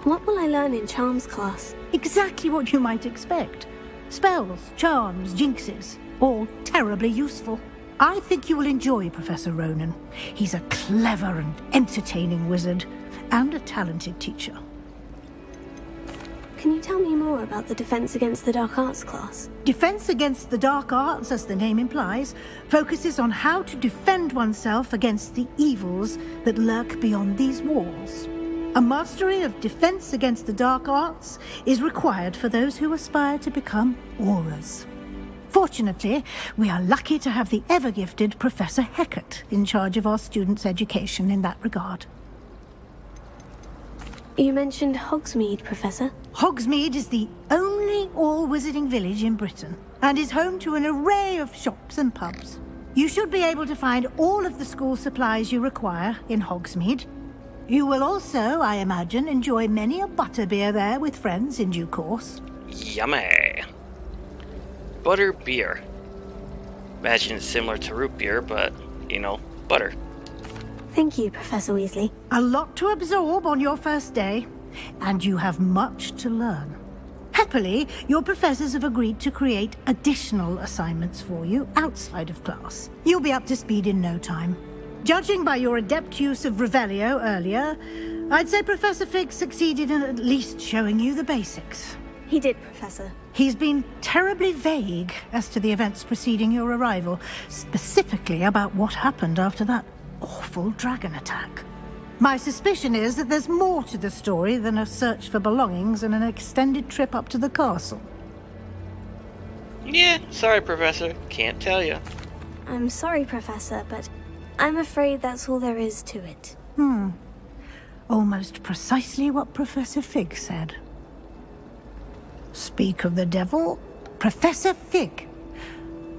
What will I learn in Charms class? Exactly what you might expect. Spells, charms, jinxes, all terribly useful. I think you will enjoy Professor Ronan. He's a clever and entertaining wizard, and a talented teacher. Can you tell me more about the Defense Against the Dark Arts class? Defense Against the Dark Arts, as the name implies, focuses on how to defend oneself against the evils that lurk beyond these walls. A mastery of Defense Against the Dark Arts is required for those who aspire to become Aurors. Fortunately, we are lucky to have the ever-gifted Professor Hecat in charge of our students' education in that regard. You mentioned Hogsmeade, Professor. Hogsmeade is the only all-wizarding village in Britain, and is home to an array of shops and pubs. You should be able to find all of the school supplies you require in Hogsmeade. You will also, I imagine, enjoy many a butterbeer there with friends in due course. Yummy. Butter beer. Imagine it's similar to root beer, but, you know, butter. Thank you, Professor Weasley. A lot to absorb on your first day, and you have much to learn. Happily, your professors have agreed to create additional assignments for you outside of class. You'll be up to speed in no time. Judging by your adept use of Revelio earlier, I'd say Professor Fig succeeded in at least showing you the basics. He did, Professor. He's been terribly vague as to the events preceding your arrival, specifically about what happened after that awful dragon attack. My suspicion is that there's more to the story than a search for belongings and an extended trip up to the castle. Yeah, sorry, Professor. Can't tell you. I'm sorry, Professor, but I'm afraid that's all there is to it. Almost precisely what Professor Fig said. Speak of the devil, Professor Fig.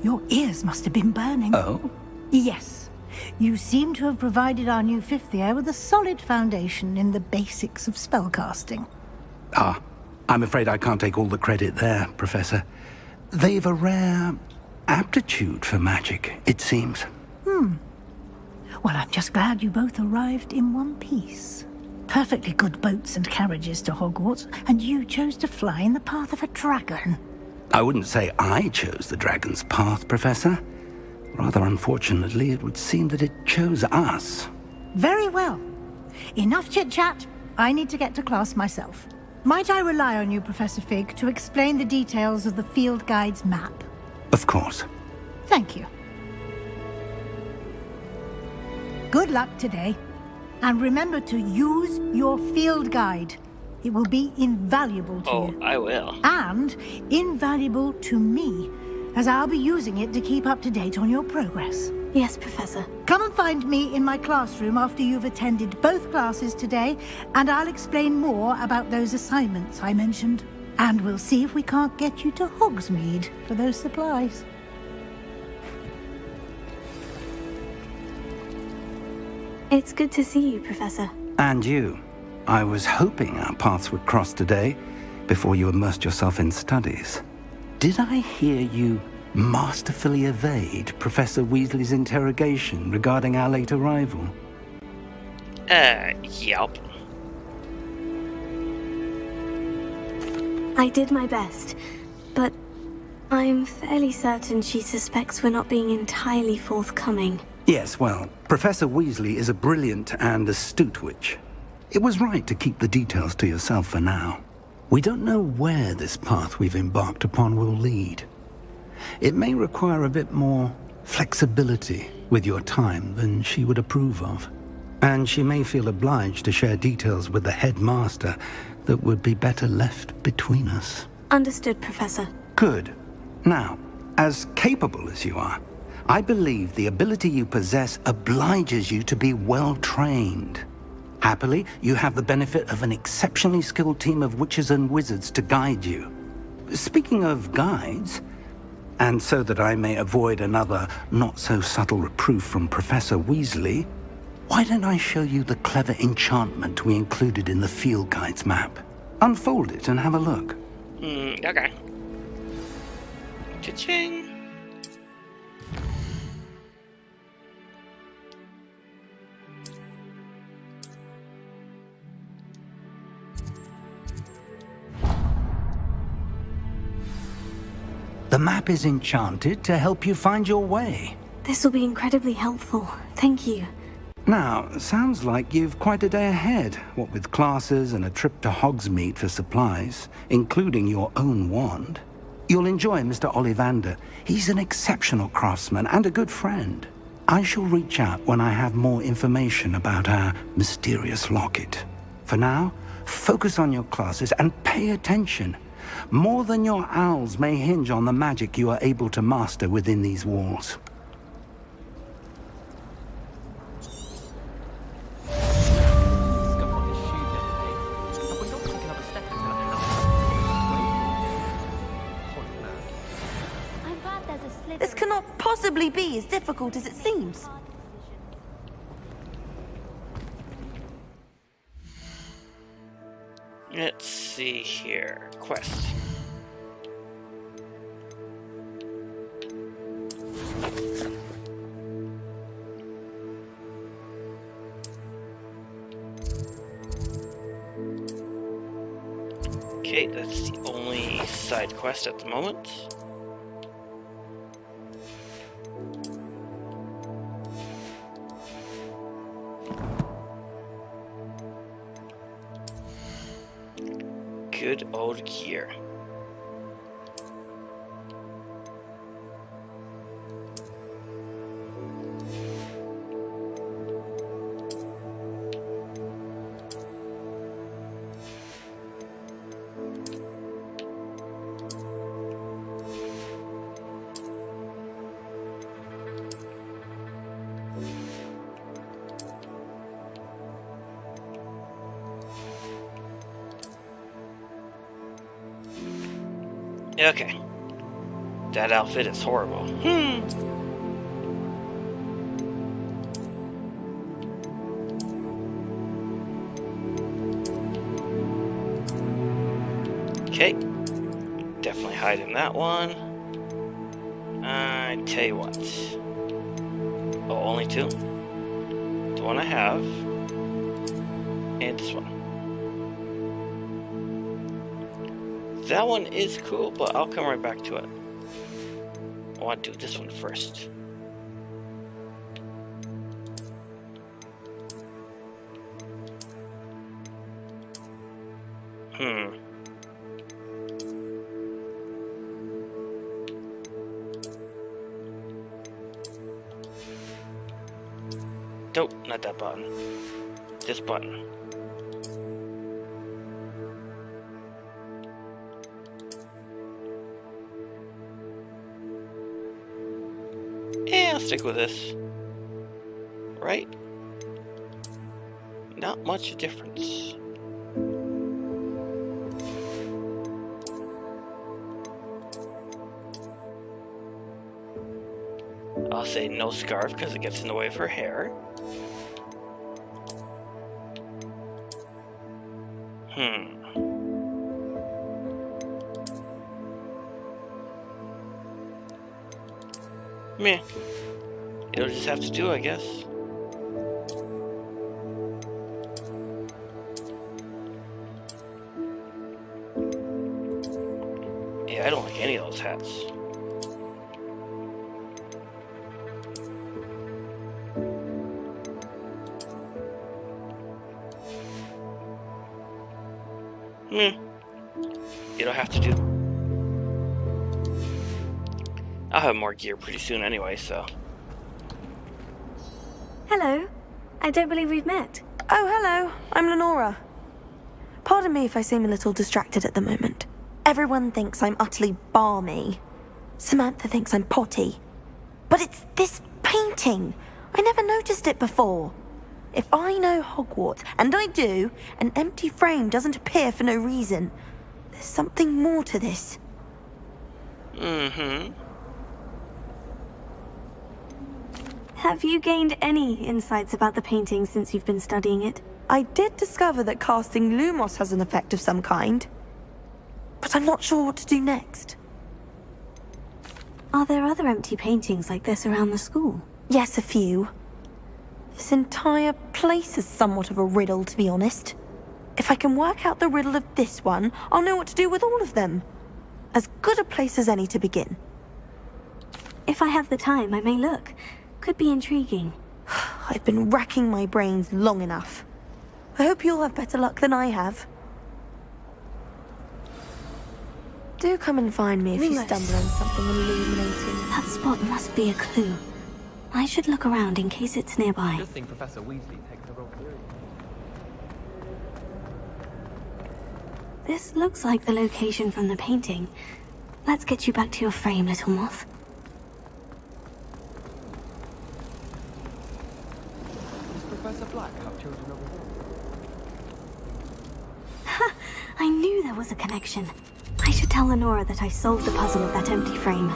Your ears must have been burning. Oh? Yes. You seem to have provided our new fifth year with a solid foundation in the basics of spellcasting. Ah, I'm afraid I can't take all the credit there, Professor. They've a rare aptitude for magic, it seems. Well, I'm just glad you both arrived in one piece. Perfectly good boats and carriages to Hogwarts, and you chose to fly in the path of a dragon. I wouldn't say I chose the dragon's path, Professor. Rather unfortunately, it would seem that it chose us. Very well. Enough chit-chat. I need to get to class myself. Might I rely on you, Professor Fig, to explain the details of the field guide's map? Of course. Thank you. Good luck today. And remember to use your field guide. It will be invaluable to you. Oh, I will. And invaluable to me, as I'll be using it to keep up to date on your progress. Yes, Professor. Come and find me in my classroom after you've attended both classes today, and I'll explain more about those assignments I mentioned. And we'll see if we can't get you to Hogsmeade for those supplies. It's good to see you, Professor. And you. I was hoping our paths would cross today, before you immersed yourself in studies. Did I hear you masterfully evade Professor Weasley's interrogation regarding our late arrival? Yep. I did my best, but I'm fairly certain she suspects we're not being entirely forthcoming. Yes, well, Professor Weasley is a brilliant and astute witch. It was right to keep the details to yourself for now. We don't know where this path we've embarked upon will lead. It may require a bit more flexibility with your time than she would approve of. And she may feel obliged to share details with the headmaster that would be better left between us. Understood, Professor. Good. Now, as capable as you are, I believe the ability you possess obliges you to be well-trained. Happily, you have the benefit of an exceptionally skilled team of witches and wizards to guide you. Speaking of guides, and so that I may avoid another not-so-subtle reproof from Professor Weasley, why don't I show you the clever enchantment we included in the field guide's map? Unfold it and have a look. Okay. Cha-ching. The map is enchanted to help you find your way. This will be incredibly helpful. Thank you. Now, sounds like you've quite a day ahead, what with classes and a trip to Hogsmeade for supplies, including your own wand. You'll enjoy Mr. Ollivander. He's an exceptional craftsman and a good friend. I shall reach out when I have more information about our mysterious locket. For now, focus on your classes and pay attention. More than your owls may hinge on the magic you are able to master within these walls. This cannot possibly be as difficult as it seems. Let's see here. Quest. Okay, that's the only side quest at the moment. Good old gear. Okay. That outfit is horrible. Okay. Definitely hide in that one. I tell you what. Oh, only two? The one I have. And this one. That one is cool, but I'll come right back to it. I want to do this one first. Nope, not that button. This button. Yeah, I'll stick with this. Right? Not much difference. I'll say no scarf because it gets in the way of her hair. Meh. It'll just have to do, I guess. Yeah, I don't like any of those hats. It'll have to do. I'll have more gear pretty soon anyway, so. Hello. I don't believe we've met. Oh, hello. I'm Lenora. Pardon me if I seem a little distracted at the moment. Everyone thinks I'm utterly balmy. Samantha thinks I'm potty. But it's this painting. I never noticed it before. If I know Hogwarts, and I do, an empty frame doesn't appear for no reason. There's something more to this. Have you gained any insights about the painting since you've been studying it? I did discover that casting Lumos has an effect of some kind. But I'm not sure what to do next. Are there other empty paintings like this around the school? Yes, a few. This entire place is somewhat of a riddle, to be honest. If I can work out the riddle of this one, I'll know what to do with all of them. As good a place as any to begin. If I have the time, I may look. Could be intriguing. I've been racking my brains long enough. I hope you'll have better luck than I have. Do come and find me if you stumble on something illuminating. That spot must be a clue. I should look around in case it's nearby. Just think Professor Weasley takes the role seriously. This looks like the location from the painting. Let's get you back to your frame, little moth. Does Professor Black have children over there? Ha! I knew there was a connection. I should tell Lenora that I solved the puzzle of that empty frame.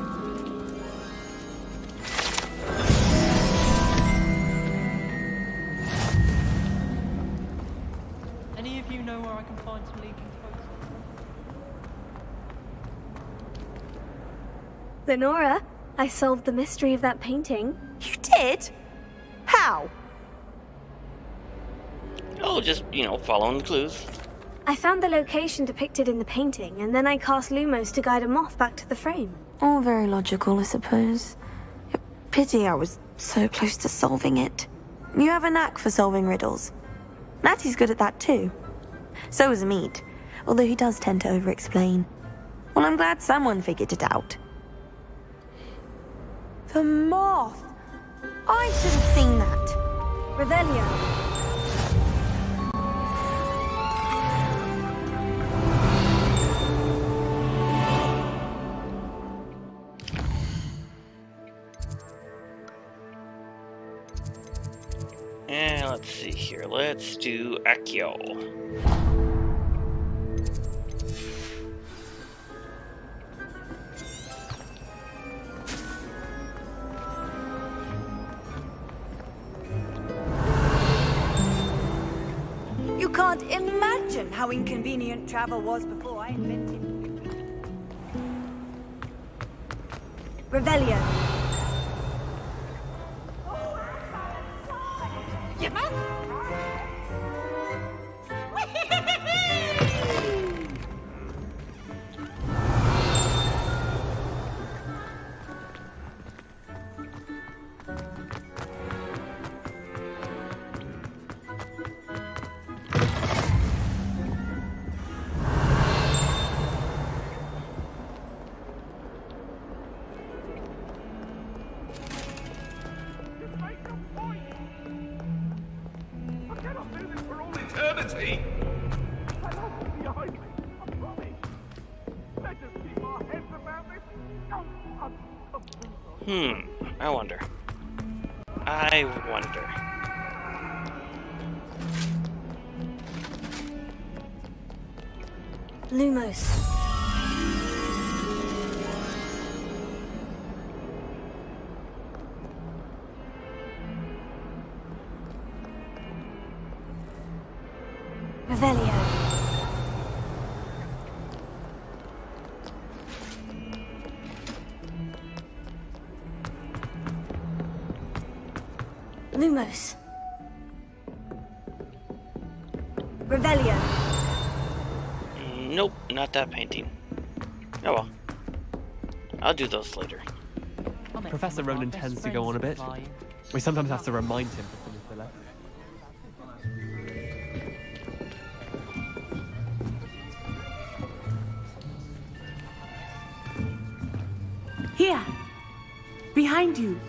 Any of you know where I can find some leaking photos? Lenora, I solved the mystery of that painting. You did? How? Oh, just, following the clues. I found the location depicted in the painting, and then I cast Lumos to guide a moth back to the frame. All very logical, I suppose. Pity I was so close to solving it. You have a knack for solving riddles. Natty's good at that too. So is Mead, although he does tend to over-explain. Well, I'm glad someone figured it out. The moth! I should have seen that. Revelio. And let's see here. Let's do Accio. can't imagine how inconvenient travel was before I invented Revelio. Eternity! I wonder. I wonder. Lumos. Revelio. Lumos. Revelio. Nope, not that painting. Oh well. I'll do those later. Professor Ronan tends to go on a bit. We sometimes have to remind him to finish the lesson. Here! Behind you!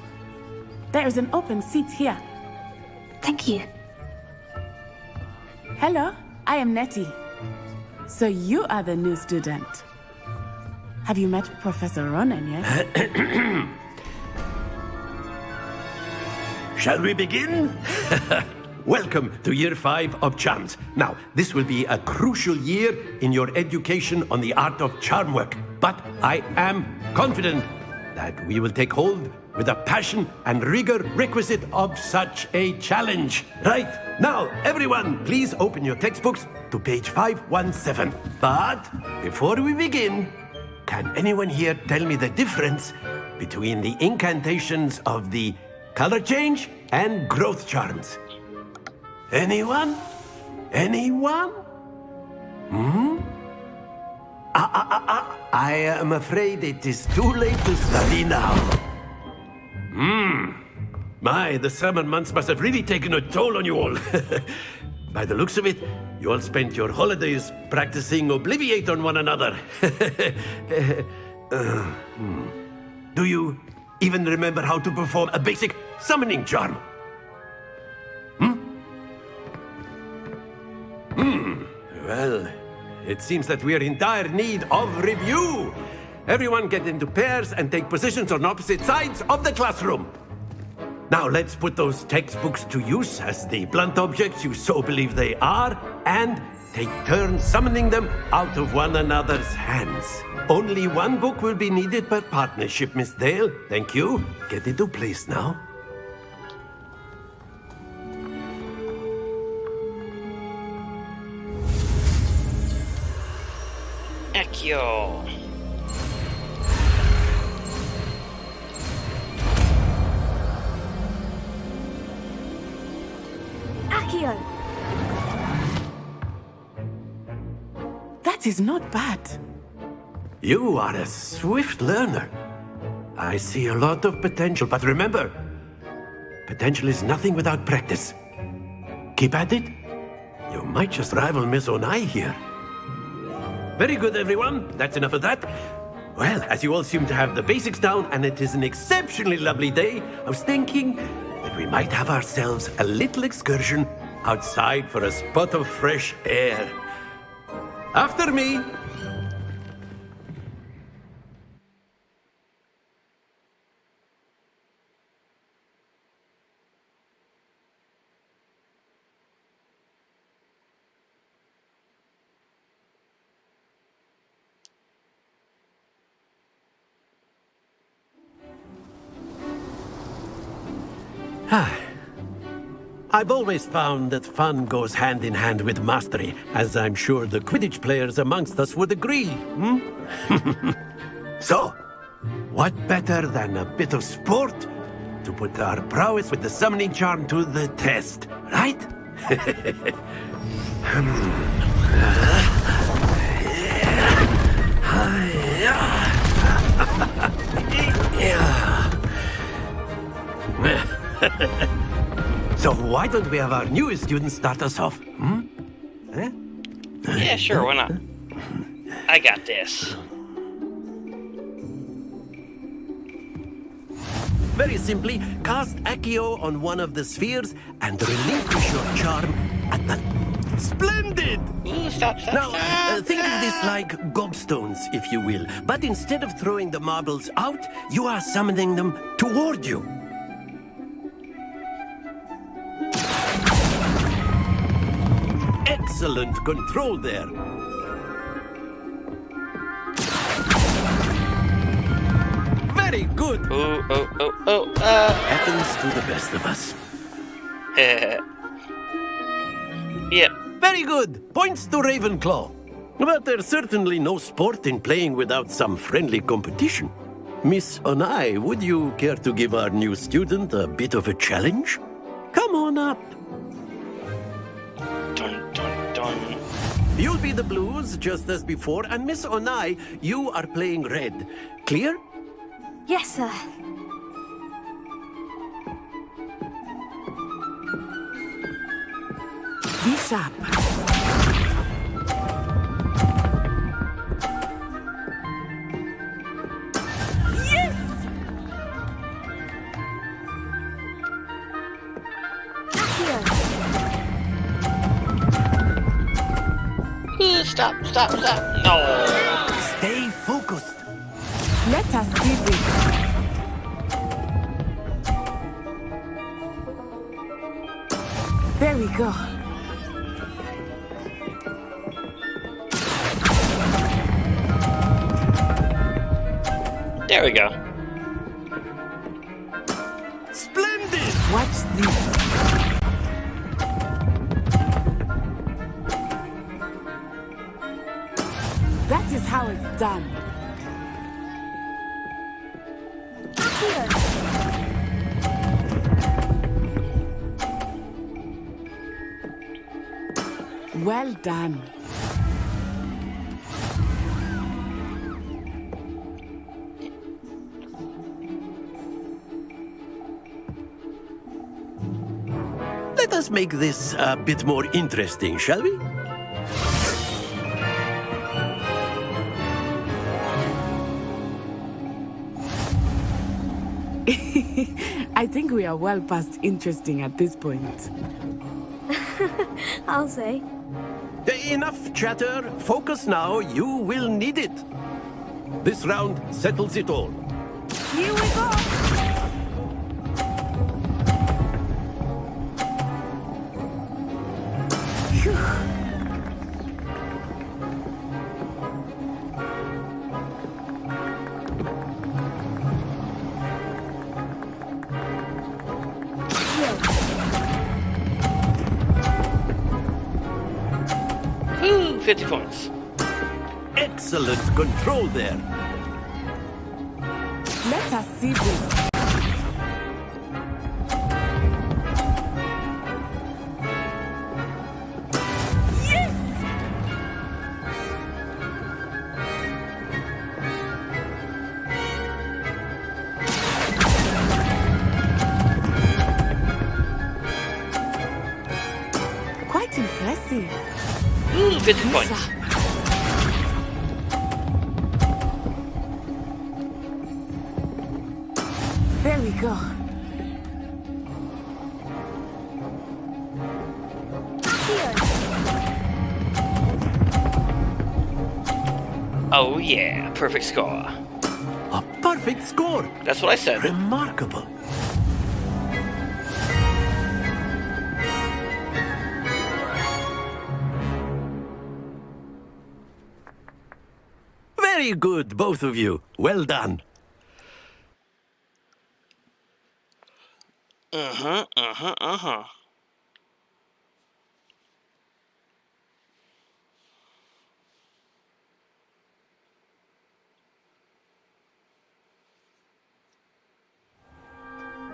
There is an open seat here. Thank you. Hello, I am Nettie. So you are the new student. Have you met Professor Ronan yet? Shall we begin? Welcome to Year 5 of Charms. Now, this will be a crucial year in your education on the art of charm work. But I am confident that we will take hold with the passion and rigor requisite of such a challenge. Right, now, everyone, please open your textbooks to page 517. But before we begin, can anyone here tell me the difference between the incantations of the color change and growth charms? Anyone? Anyone? I am afraid it is too late to study now. My, the summer months must have really taken a toll on you all. By the looks of it, you all spent your holidays practicing Obliviate on one another. Do you even remember how to perform a basic summoning charm? Well, it seems that we are in dire need of review. Everyone get into pairs and take positions on opposite sides of the classroom. Now let's put those textbooks to use as the blunt objects you so believe they are, and take turns summoning them out of one another's hands. Only one book will be needed per partnership, Miss Dale. Thank you. Get into place now. Accio. Accio. That is not bad. You are a swift learner. I see a lot of potential, but remember, potential is nothing without practice. Keep at it. You might just rival Miss Onai here. Very good, everyone. That's enough of that. Well, as you all seem to have the basics down, and it is an exceptionally lovely day, I was thinking that we might have ourselves a little excursion outside for a spot of fresh air. After me. I've always found that fun goes hand in hand with mastery, as I'm sure the Quidditch players amongst us would agree, hmm? So, what better than a bit of sport to put our prowess with the summoning charm to the test, right? So why don't we have our newest student start us off? Hmm? Yeah, sure, why not? I got this. Very simply, cast Accio on one of the spheres and relinquish your charm at the... Splendid! Stop. Now, think of this like gobstones, if you will. But instead of throwing the marbles out, you are summoning them toward you. Excellent control there. Very good. Happens to the best of us. Yeah. Very good. Points to RavenClaw. But there's certainly no sport in playing without some friendly competition. Miss Onai, would you care to give our new student a bit of a challenge? Come on up. Dun. You'll be the blues, just as before, and Miss Onai, you are playing red. Clear? Yes, sir. Be sharp. Yes! Stop. No. Stay focused. Let us see this. There we go. There we go. Splendid! Watch this. That is how it's done. Well done. Let us make this a bit more interesting, shall we? I think we are well past interesting at this point. I'll say. Enough chatter. Focus now. You will need it. This round settles it all. Here we go. Woo, 50 points. Excellent control there. Let us see this. Quite impressive. Ooh, 50 points. There we go. Oh yeah, perfect score. A perfect score. That's what I said. Remarkable. Very good, both of you. Well done.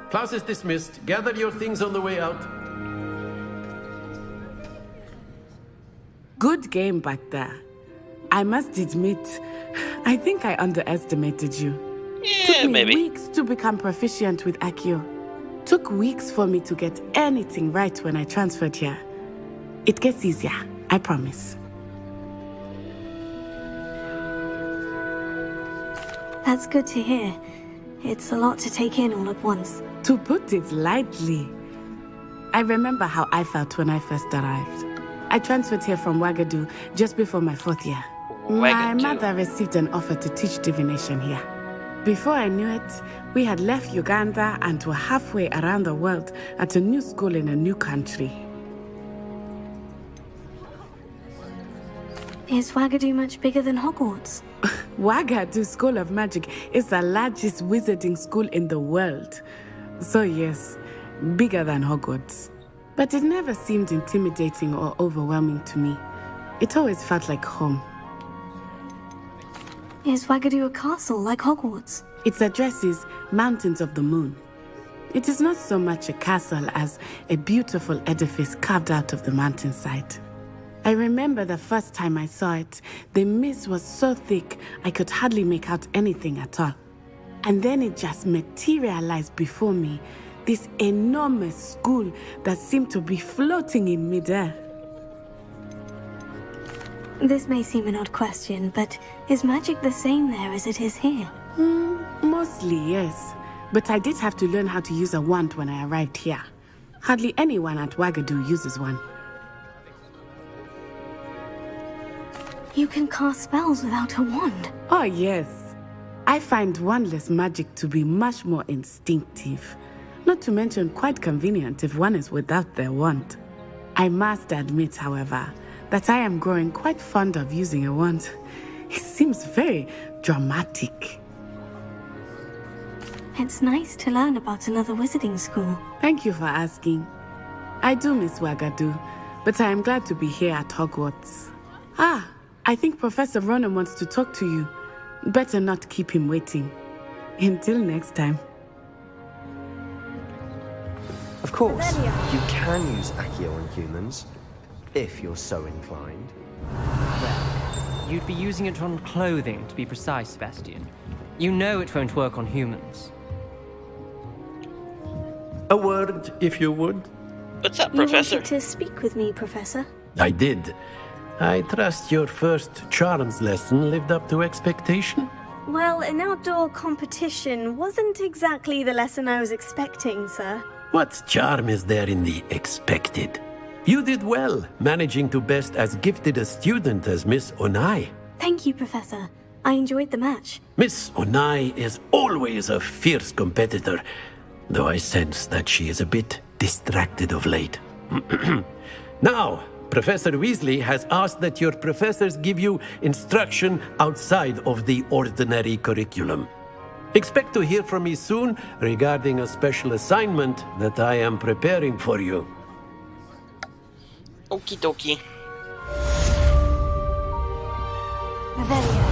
Class is dismissed. Gather your things on the way out. Good game back there. I must admit, I think I underestimated you. Yeah, Took me maybe. weeks to become proficient with Accio. Took weeks for me to get anything right when I transferred here. It gets easier, I promise. That's good to hear. It's a lot to take in all at once. To put it lightly, I remember how I felt when I first arrived. I transferred here from Wagadu just before my 4th year. My Wagadu. mother received an offer to teach divination here. Before I knew it, we had left Uganda and were halfway around the world at a new school in a new country. Is Wagadu much bigger than Hogwarts? Wagadu School of Magic is the largest wizarding school in the world. So yes, bigger than Hogwarts. But it never seemed intimidating or overwhelming to me. It always felt like home. Is Wagadu a castle like Hogwarts? Its address is Mountains of the Moon. It is not so much a castle as a beautiful edifice carved out of the mountainside. I remember the first time I saw it, the mist was so thick I could hardly make out anything at all. And then it just materialized before me, this enormous school that seemed to be floating in midair. This may seem an odd question, but is magic the same there as it is here? Mostly, yes. But I did have to learn how to use a wand when I arrived here. Hardly anyone at Wagadu uses one. You can cast spells without a wand. Oh, yes. I find wandless magic to be much more instinctive. Not to mention quite convenient if one is without their wand. I must admit, however, that I am growing quite fond of using a wand. It seems very dramatic. It's nice to learn about another wizarding school. Thank you for asking. I do miss Wagadu, but I am glad to be here at Hogwarts. Ah, I think Professor Ronan wants to talk to you. Better not keep him waiting. Until next time. Of course, you can use Accio on humans, if you're so inclined. Well, you'd be using it on clothing, to be precise, Sebastian. You know it won't work on humans. A word, if you would. What's up, You Professor? wanted to speak with me, Professor? I did. I trust your first charms lesson lived up to expectation? Well, an outdoor competition wasn't exactly the lesson I was expecting, sir. What charm is there in the expected? You did well, managing to best as gifted a student as Miss Onai. Thank you, Professor. I enjoyed the match. Miss Onai is always a fierce competitor, though I sense that she is a bit distracted of late. Now, Professor Weasley has asked that your professors give you instruction outside of the ordinary curriculum. Expect to hear from me soon regarding a special assignment that I am preparing for you. Okie dokie. Revelio.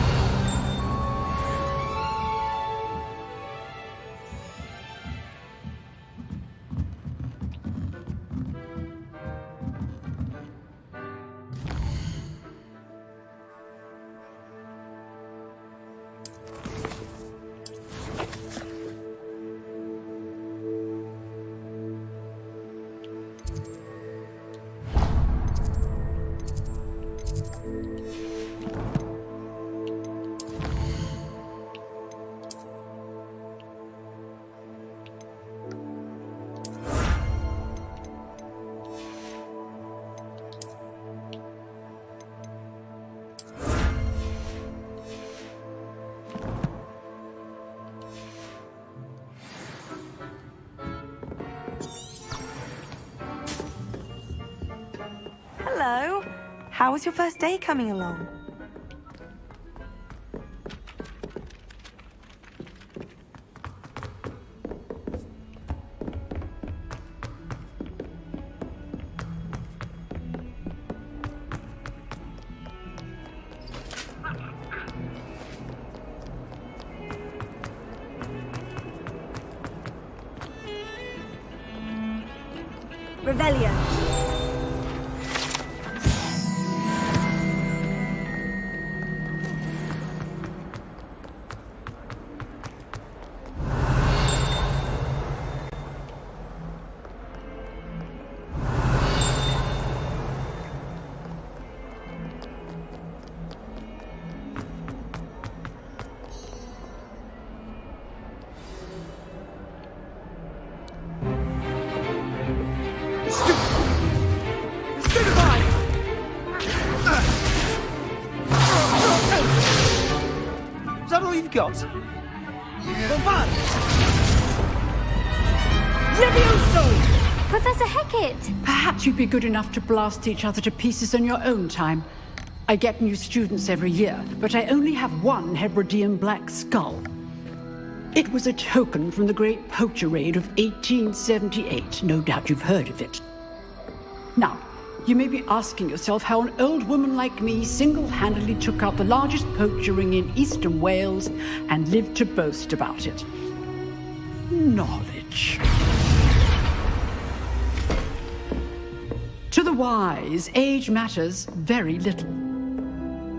Hello. How was your first day coming along? Revelio. Is that all you've got? Bombard! Levioso! Professor Hecat! Perhaps you'd be good enough to blast each other to pieces in your own time. I get new students every year, but I only have one Hebridean black skull. It was a token from the Great Poacher Raid of 1878. No doubt you've heard of it. Now, you may be asking yourself how an old woman like me single-handedly took out the largest poacher ring in eastern Wales and lived to boast about it. Knowledge. To the wise, age matters very little.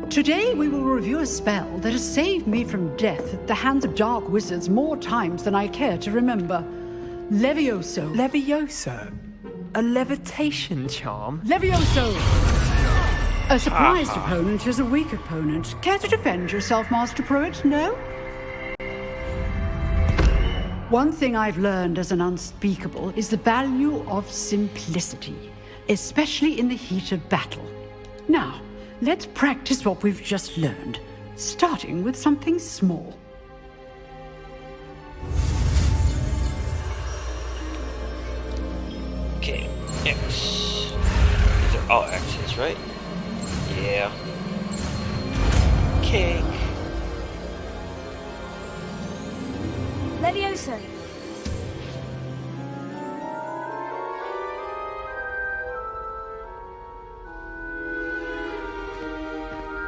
Today we will review a spell that has saved me from death at the hands of dark wizards more times than I care to remember. Levioso. Levioso? A levitation charm? Levioso! A surprised opponent is a weak opponent. Care to defend yourself, Master Pruitt? No? One thing I've learned as an unspeakable is the value of simplicity, especially in the heat of battle. Now, let's practice what we've just learned, starting with something small. Okay, X. These are all X's, right? Yeah. Okay. Levioso.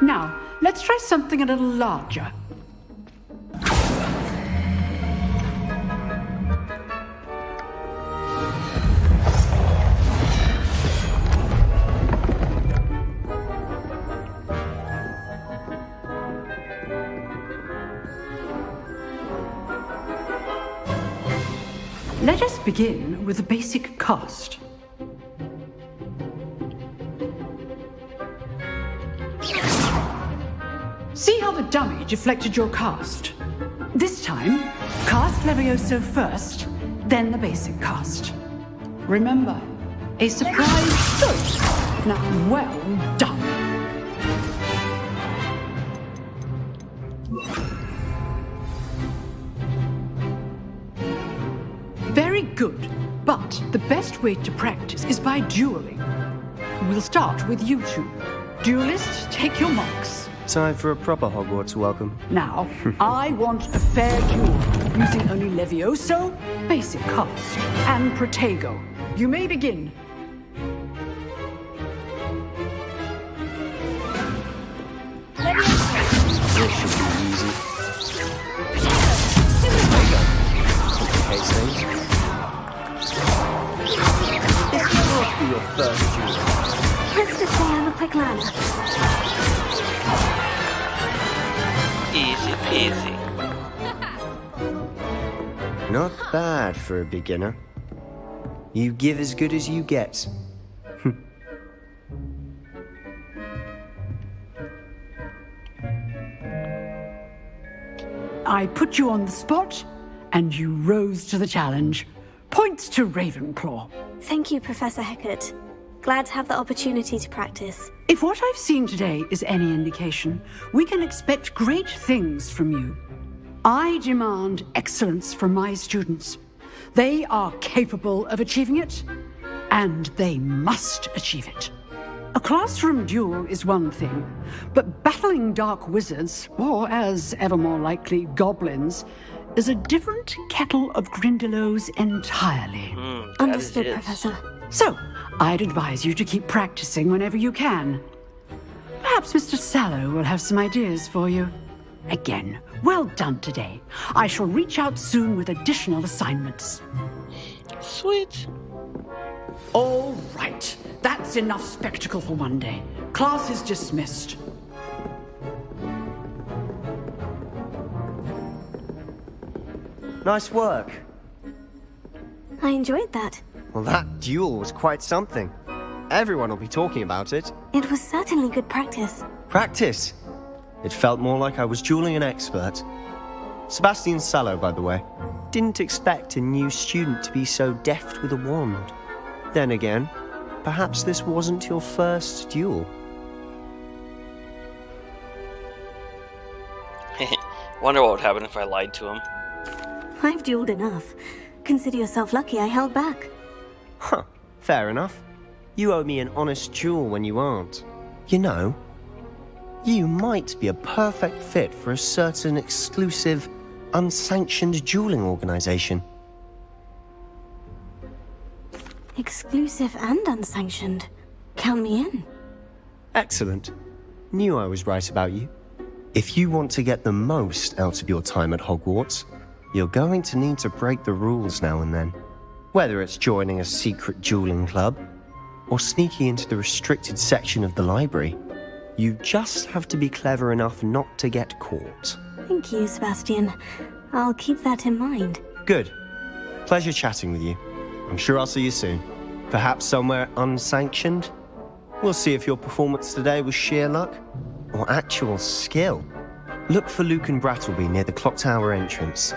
Now, let's try something a little larger. Let us begin with a basic cast. See how the dummy deflected your cast? This time, cast Levioso first, then the basic cast. Remember, a surprise good. Now, well done. Very good, but the best way to practice is by dueling. We'll start with you two. Duelists, take your marks. Time for a proper Hogwarts welcome. Now, I want a fair duel, using only Levioso, basic cast, and Protego. You may begin. This should be easy. Complicate things. This must be your first duel. Let's just say I'm a quick learner. Easy peasy. Not bad for a beginner. You give as good as you get. I put you on the spot, and you rose to the challenge. Points to RavenClaw. Thank you, Professor Hecat. Glad to have the opportunity to practice. If what I've seen today is any indication, we can expect great things from you. I demand excellence from my students. They are capable of achieving it, and they must achieve it. A classroom duel is one thing, but battling dark wizards, or as ever more likely, goblins, is a different kettle of Grindylows entirely. Understood, Professor. So, I'd advise you to keep practicing whenever you can. Perhaps Mr. Sallow will have some ideas for you. Again, well done today. I shall reach out soon with additional assignments. Sweet. All right. That's enough spectacle for one day. Class is dismissed. Nice work. I enjoyed that. Well, that duel was quite something. Everyone will be talking about it. It was certainly good practice. Practice? It felt more like I was dueling an expert. Sebastian Sallow, by the way. Didn't expect a new student to be so deft with a wand. Then again, perhaps this wasn't your first duel. Wonder what would happen if I lied to him. I've dueled enough. Consider yourself lucky I held back. Huh, fair enough. You owe me an honest duel when you aren't. You know, you might be a perfect fit for a certain exclusive, unsanctioned dueling organization. Exclusive and unsanctioned. Count me in. Excellent. Knew I was right about you. If you want to get the most out of your time at Hogwarts, you're going to need to break the rules now and then. Whether it's joining a secret dueling club, or sneaking into the restricted section of the library, you just have to be clever enough not to get caught. Thank you, Sebastian. I'll keep that in mind. Good. Pleasure chatting with you. I'm sure I'll see you soon. Perhaps somewhere unsanctioned? We'll see if your performance today was sheer luck or actual skill. Look for Luke and Brattleby near the clock tower entrance.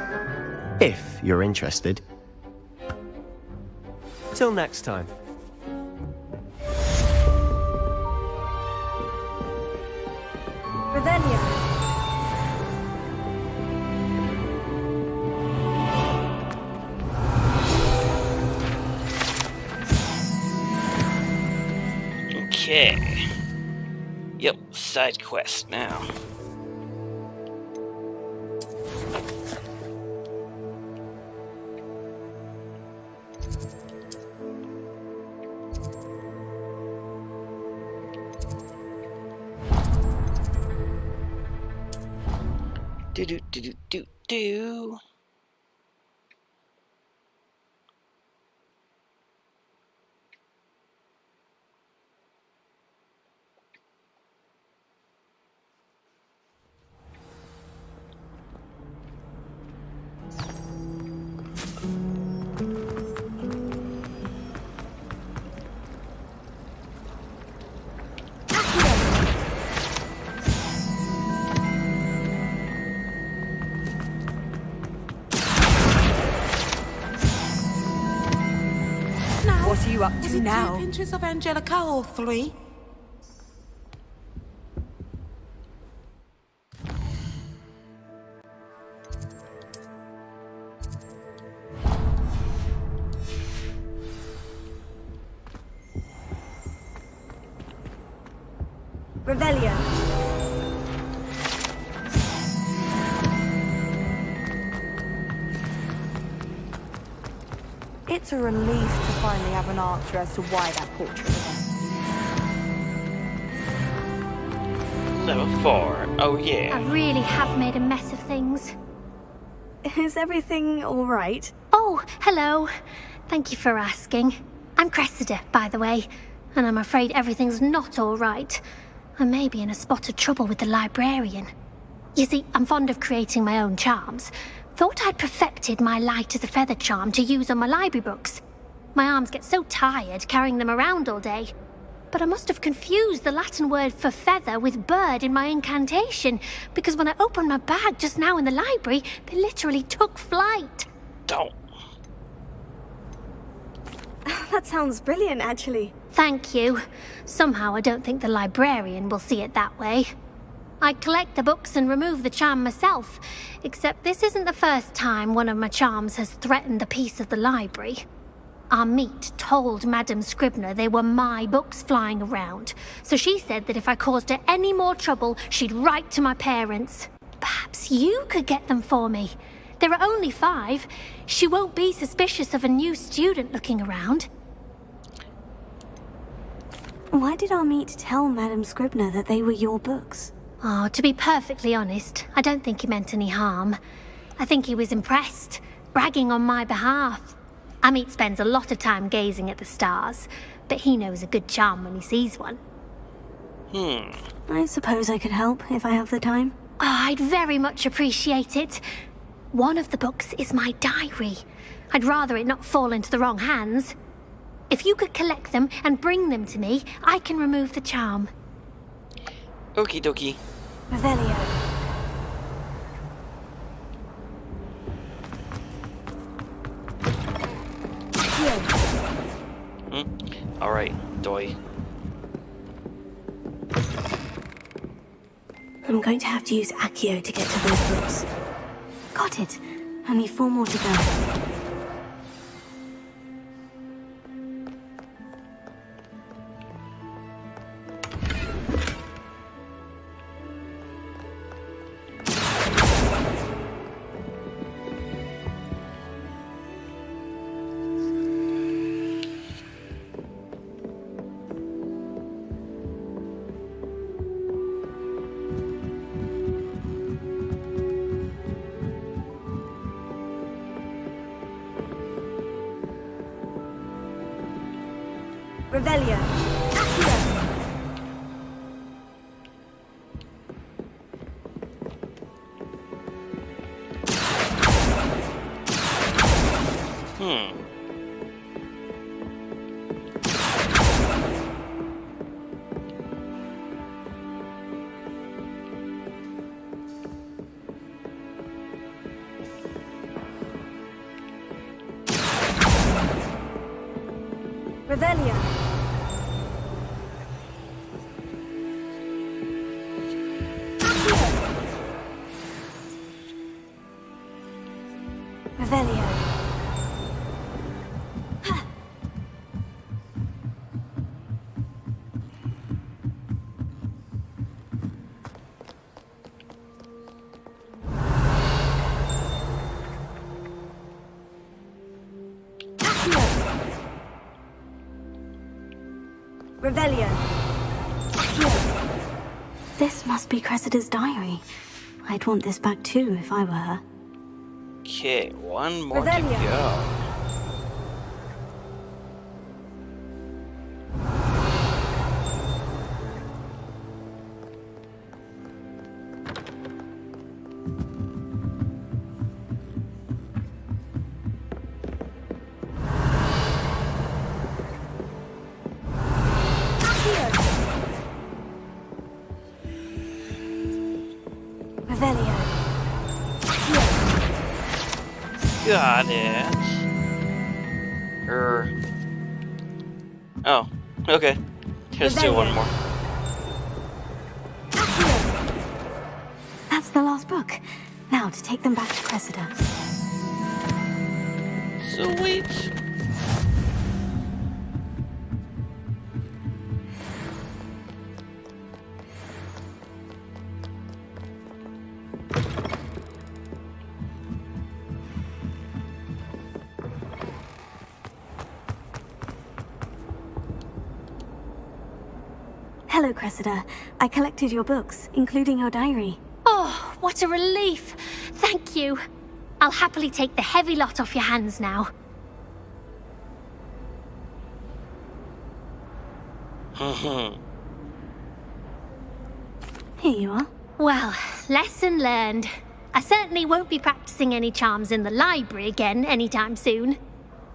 If you're interested. Till next time. Revelia. Okay. Yep, side quest now. Do. What are you up to now? 2 pinches of Angelica or 3? Revelia. It's a relief to finally have an answer as to why that portrait was there. Level 4. Oh yeah. I really have made a mess of things. Is everything alright? Oh, hello. Thank you for asking. I'm Cressida, by the way, and I'm afraid everything's not alright. I may be in a spot of trouble with the librarian. You see, I'm fond of creating my own charms. Thought I'd perfected my light as a feather charm to use on my library books. My arms get so tired carrying them around all day. But I must have confused the Latin word for feather with bird in my incantation, because when I opened my bag just now in the library, they literally took flight. Don't. That sounds brilliant, actually. Thank you. Somehow I don't think the librarian will see it that way. I collect the books and remove the charm myself, except this isn't the first time one of my charms has threatened the peace of the library. Our meet told Madame Scribner they were my books flying around, so she said that if I caused her any more trouble, she'd write to my parents. Perhaps you could get them for me. There are only 5. She won't be suspicious of a new student looking around. Why did our meet tell Madame Scribner that they were your books? Oh, to be perfectly honest, I don't think he meant any harm. I think he was impressed, bragging on my behalf. Amit spends a lot of time gazing at the stars, but he knows a good charm when he sees one. I suppose I could help if I have the time. Oh, I'd very much appreciate it. One of the books is my diary. I'd rather it not fall into the wrong hands. If you could collect them and bring them to me, I can remove the charm. Okie dokie. Revelio. Alright, Doi. I'm going to have to use Accio to get to those books. Got it. Only 4 more to go. Revelio. Revelio. Revelio. Revelio. This must be Cressida's diary. I'd want this back too if I were her. Okay, one more Revelio. to go. Revelio. Got it. Oh, okay. There's still one more. That's the last book. Now to take them back to Cressida. Sweet. Hello, Cressida. I collected your books, including your diary. Oh, what a relief. Thank you. I'll happily take the heavy lot off your hands now. Here you are. Well, lesson learned. I certainly won't be practicing any charms in the library again anytime soon.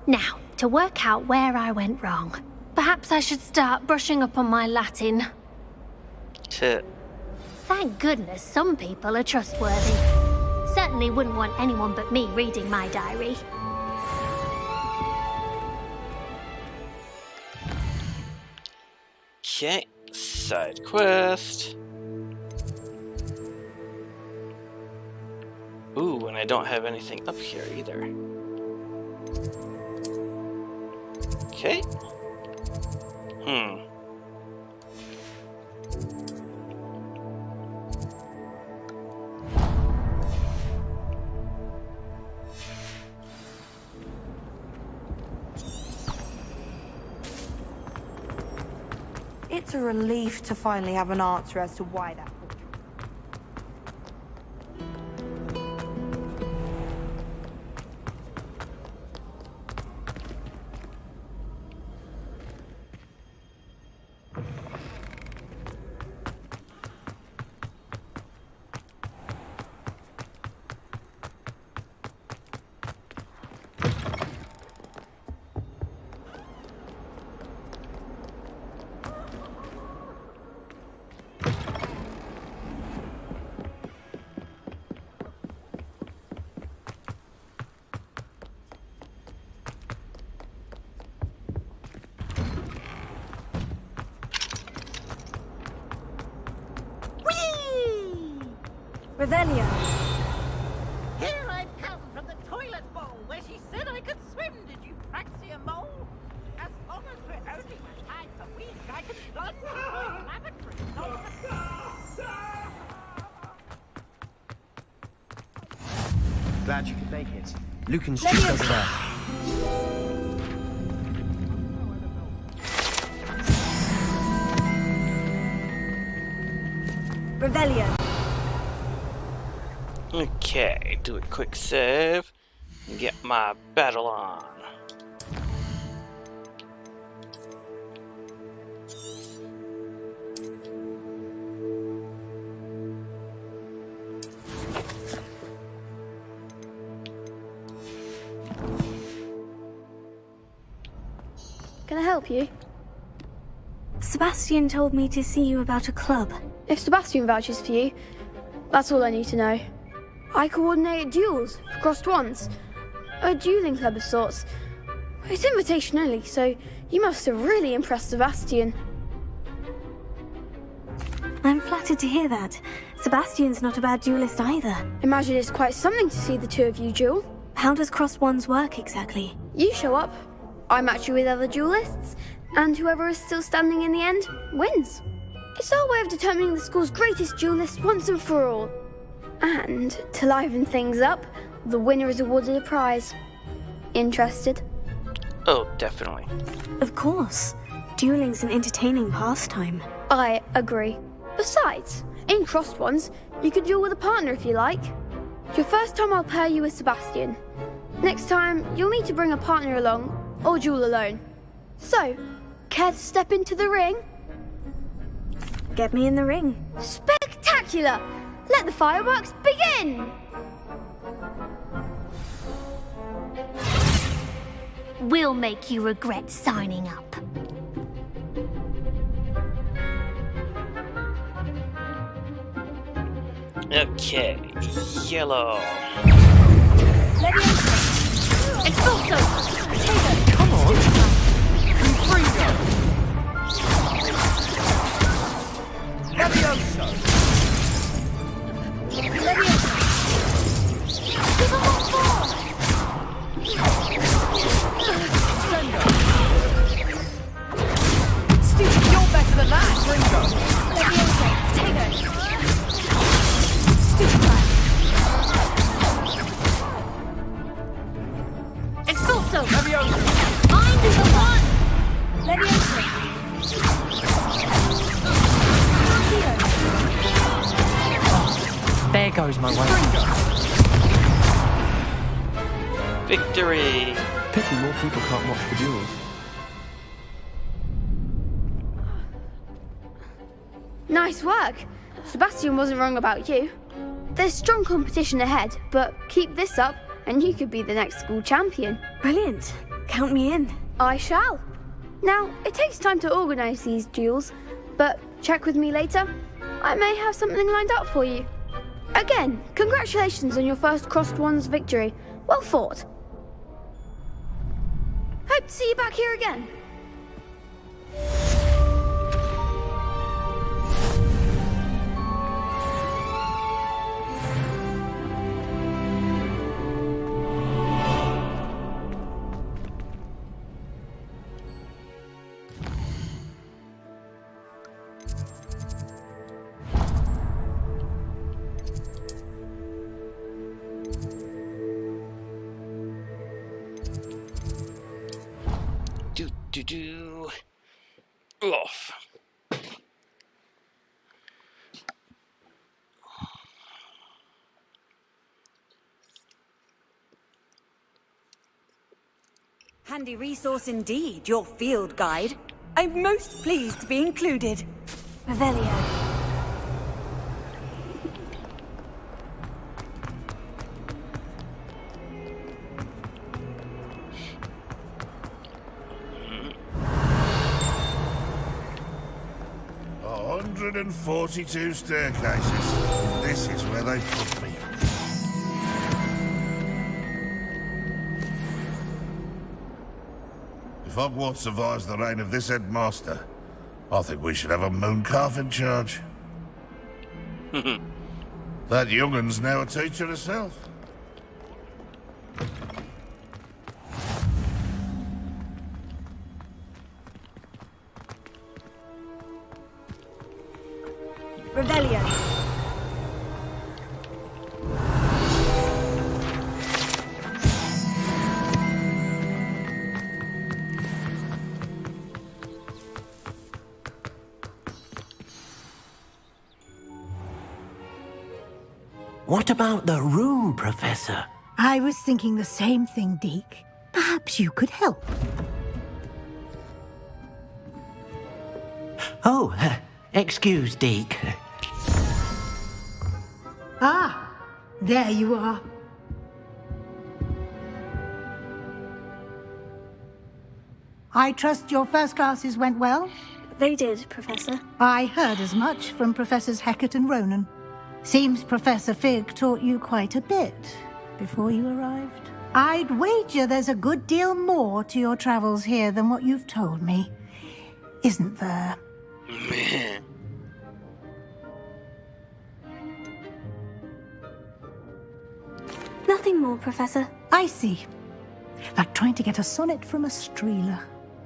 Now, to work out where I went wrong. Perhaps I should start brushing up on my Latin. Thank goodness some people are trustworthy. Certainly wouldn't want anyone but me reading my diary. Okay, side quest. Ooh, and I don't have anything up here either. Okay. It's a relief to finally have an answer as to why that portrait. Revelio. Here I've come from the toilet bowl where she said I could swim. Did you praxia mole? As long as we're only one time a week, I can plunge into my lavatory. Glad you could make it. Lucan's just over there. Revelio. Okay, do a quick save and get my battle on. Can I help you? Sebastian told me to see you about a club. If Sebastian vouches for you, that's all I need to know. I coordinate duels for crossed ones. A dueling club of sorts. It's invitation only, so you must have really impressed Sebastian. I'm flattered to hear that. Sebastian's not a bad duelist either. Imagine it's quite something to see the two of you duel. How does crossed ones work exactly? You show up, I match you with other duelists, and whoever is still standing in the end wins. It's our way of determining the school's greatest duelist once and for all. And to liven things up, the winner is awarded a prize. Interested? Oh, definitely. Of course. Dueling's an entertaining pastime. I agree. Besides, in crossed ones, you could duel with a partner if you like. Your first time I'll pair you with Sebastian. Next time, you'll need to bring a partner along, or duel alone. So, care to step into the ring? Get me in the ring. Spectacular! Let the fireworks begin! We'll make you regret signing up. Okay, yellow. Expulso! Potato! Come on! Confringo! Levioso! Give him what for! Stupid, you're better than that! Levioso! Potato! Stupid plan! Expulso! Levioso! Mind is the one! Levioso! There goes my way. Victory! Pity more people can't watch the duels. Nice work. Sebastian wasn't wrong about you. There's strong competition ahead, but keep this up and you could be the next school champion. Brilliant. Count me in. I shall. Now, it takes time to organise these duels, but check with me later. I may have something lined up for you. Again, congratulations on your first crossed ones victory. Well fought. Hope to see you back here again. Off. Handy resource indeed, your field guide. I'm most pleased to be included. Revelio. Oh, 142 staircases. This is where they put me. If Hogwarts survives the reign of this headmaster, I think we should have a moon calf in charge. That young'un's now a teacher herself. Revelio. What about the room, Professor? I was thinking the same thing, Deke. Perhaps you could help. Oh, excuse, Deke. Ah, there you are. I trust your first classes went well? They did, Professor. I heard as much from Professors Hecat and Ronan. Seems Professor Fig taught you quite a bit before you arrived. I'd wager there's a good deal more to your travels here than what you've told me. Isn't there? Nothing more, Professor. I see. Like trying to get a sonnet from a streeler.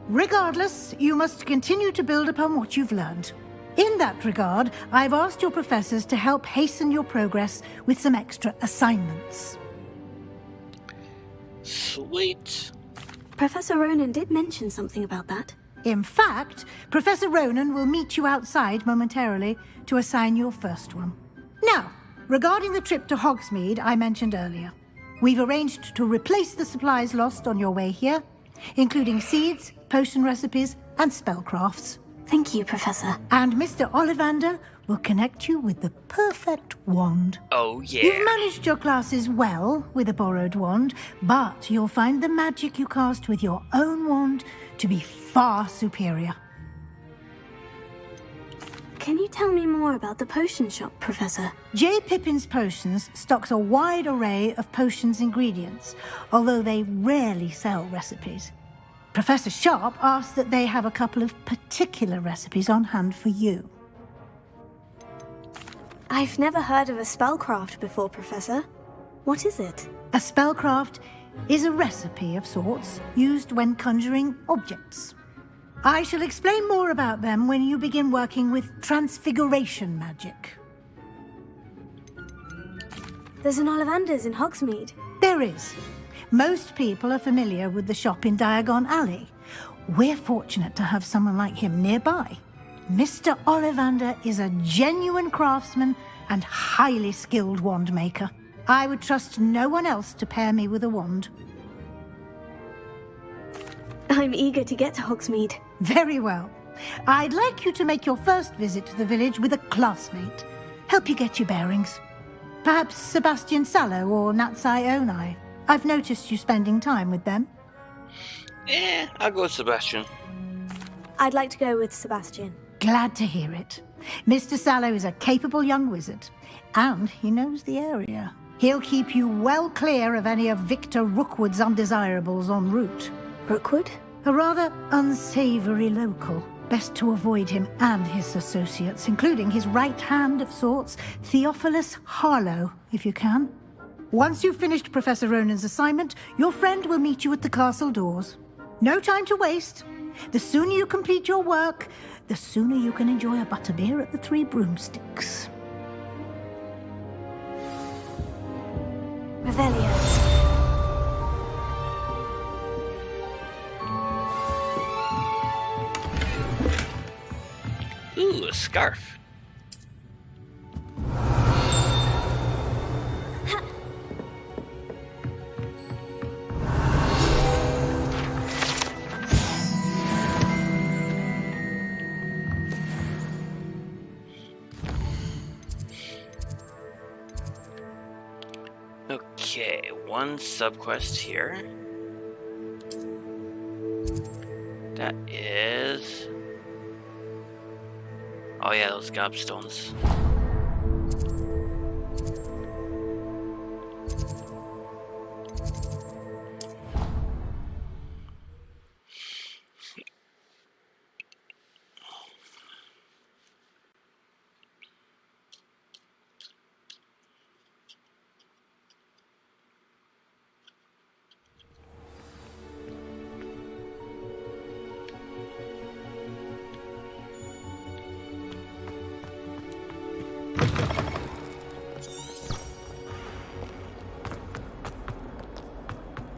Regardless, you must continue to build upon what you've learned. In that regard, I've asked your professors to help hasten your progress with some extra assignments. Sweet. Professor Ronan did mention something about that. In fact, Professor Ronan will meet you outside momentarily to assign your first one. Now, regarding the trip to Hogsmeade I mentioned earlier, we've arranged to replace the supplies lost on your way here, including seeds, potion recipes, and spellcrafts. Thank you, Professor. And Mr. Ollivander will connect you with the perfect wand. Oh, yeah. You've managed your classes well with a borrowed wand, but you'll find the magic you cast with your own wand to be far superior. Can you tell me more about the potion shop, Professor? J. Pippin's Potions stocks a wide array of potions ingredients, although they rarely sell recipes. Professor Sharp asked that they have a couple of particular recipes on hand for you. I've never heard of a spellcraft before, Professor. What is it? A spellcraft is a recipe of sorts used when conjuring objects. I shall explain more about them when you begin working with transfiguration magic. There's an Ollivander's in Hogsmeade. There is. Most people are familiar with the shop in Diagon Alley. We're fortunate to have someone like him nearby. Mr. Ollivander is a genuine craftsman and highly skilled wand maker. I would trust no one else to pair me with a wand. I'm eager to get to Hogsmeade. Very well. I'd like you to make your first visit to the village with a classmate. Help you get your bearings. Perhaps Sebastian Sallow or Natsai Onai. I've noticed you spending time with them. I'll go with Sebastian. I'd like to go with Sebastian. Glad to hear it. Mr. Sallow is a capable young wizard, and he knows the area. He'll keep you well clear of any of Victor Rookwood's undesirables en route. Rookwood? A rather unsavory local. Best to avoid him and his associates, including his right hand of sorts, Theophilus Harlow, if you can. Once you've finished Professor Ronan's assignment, your friend will meet you at the castle doors. No time to waste. The sooner you complete your work, the sooner you can enjoy a butterbeer at the Three Broomsticks. Revelio. Ooh, a scarf. Okay, one subquest here. That is... oh yeah, those gobstones.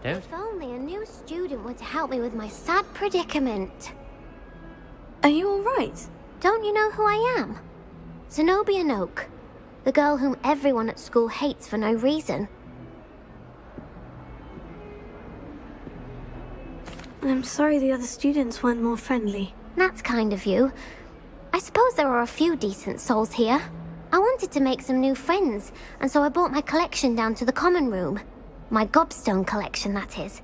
don't If only a new student were to help me with my sad predicament. Are you alright? Don't you know who I am? Zenobia Noak, the girl whom everyone at school hates for no reason. I'm sorry the other students weren't more friendly. That's kind of you. I suppose there are a few decent souls here. I wanted to make some new friends, and so I brought my collection down to the common room. My gobstone collection, that is.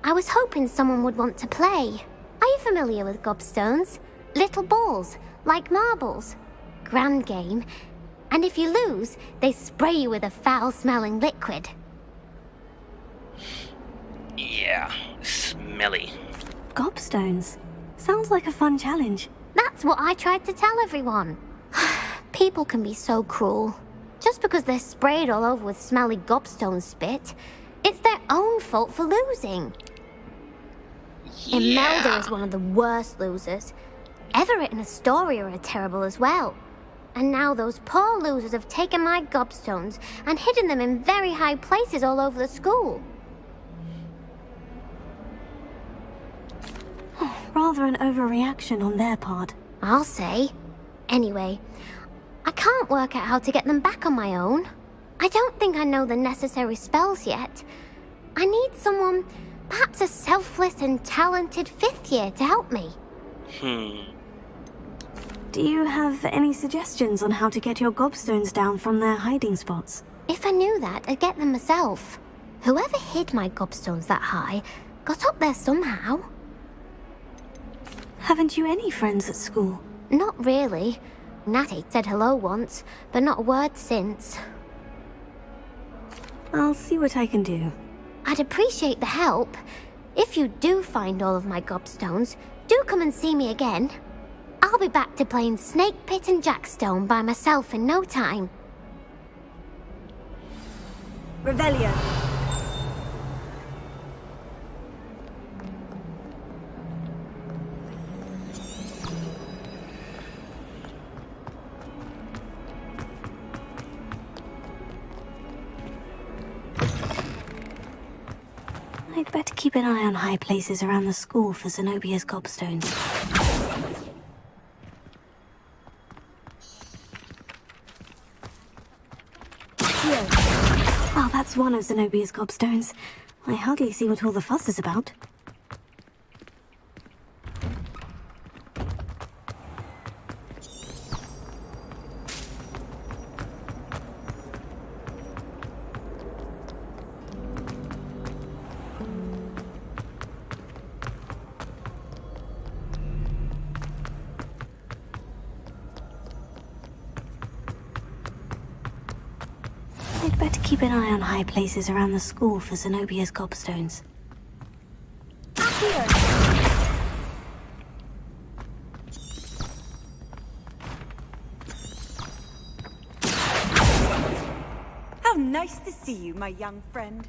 I was hoping someone would want to play. Are you familiar with gobstones? Little balls, like marbles. Grand game. And if you lose, they spray you with a foul-smelling liquid. Yeah, smelly. Gobstones. Sounds like a fun challenge. That's what I tried to tell everyone. People can be so cruel. Just because they're sprayed all over with smelly gobstone spit, it's their own fault for losing. Imelda is one of the worst losers. Everett and Astoria are terrible as well. And now those poor losers have taken my gobstones and hidden them in very high places all over the school. Rather an overreaction on their part. I'll say. Anyway, I can't work out how to get them back on my own. I don't think I know the necessary spells yet. I need someone, perhaps a selfless and talented 5th year to help me. Do you have any suggestions on how to get your gobstones down from their hiding spots? If I knew that, I'd get them myself. Whoever hid my gobstones that high got up there somehow. Haven't you any friends at school? Not really. Natty said hello once, but not a word since. I'll see what I can do. I'd appreciate the help. If you do find all of my gobstones, do come and see me again. I'll be back to playing Snake Pit and Jackstone by myself in no time. Revelio. I'd better keep an eye on high places around the school for Zenobia's gobstones. Well, that's one of Zenobia's gobstones. I hardly see what all the fuss is about. I'd better keep an eye on high places around the school for Zenobia's gobstones. How nice to see you, my young friend.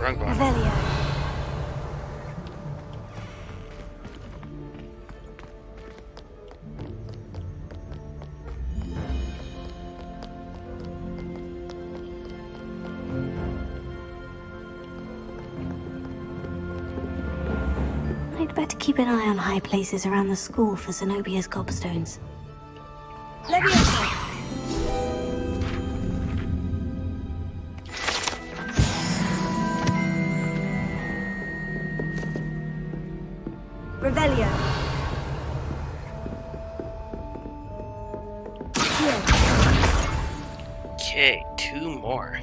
Wrong one. Revelio. I'd better keep an eye on high places around the school for Zenobia's gobstones. Revelio. Okay, 2 more.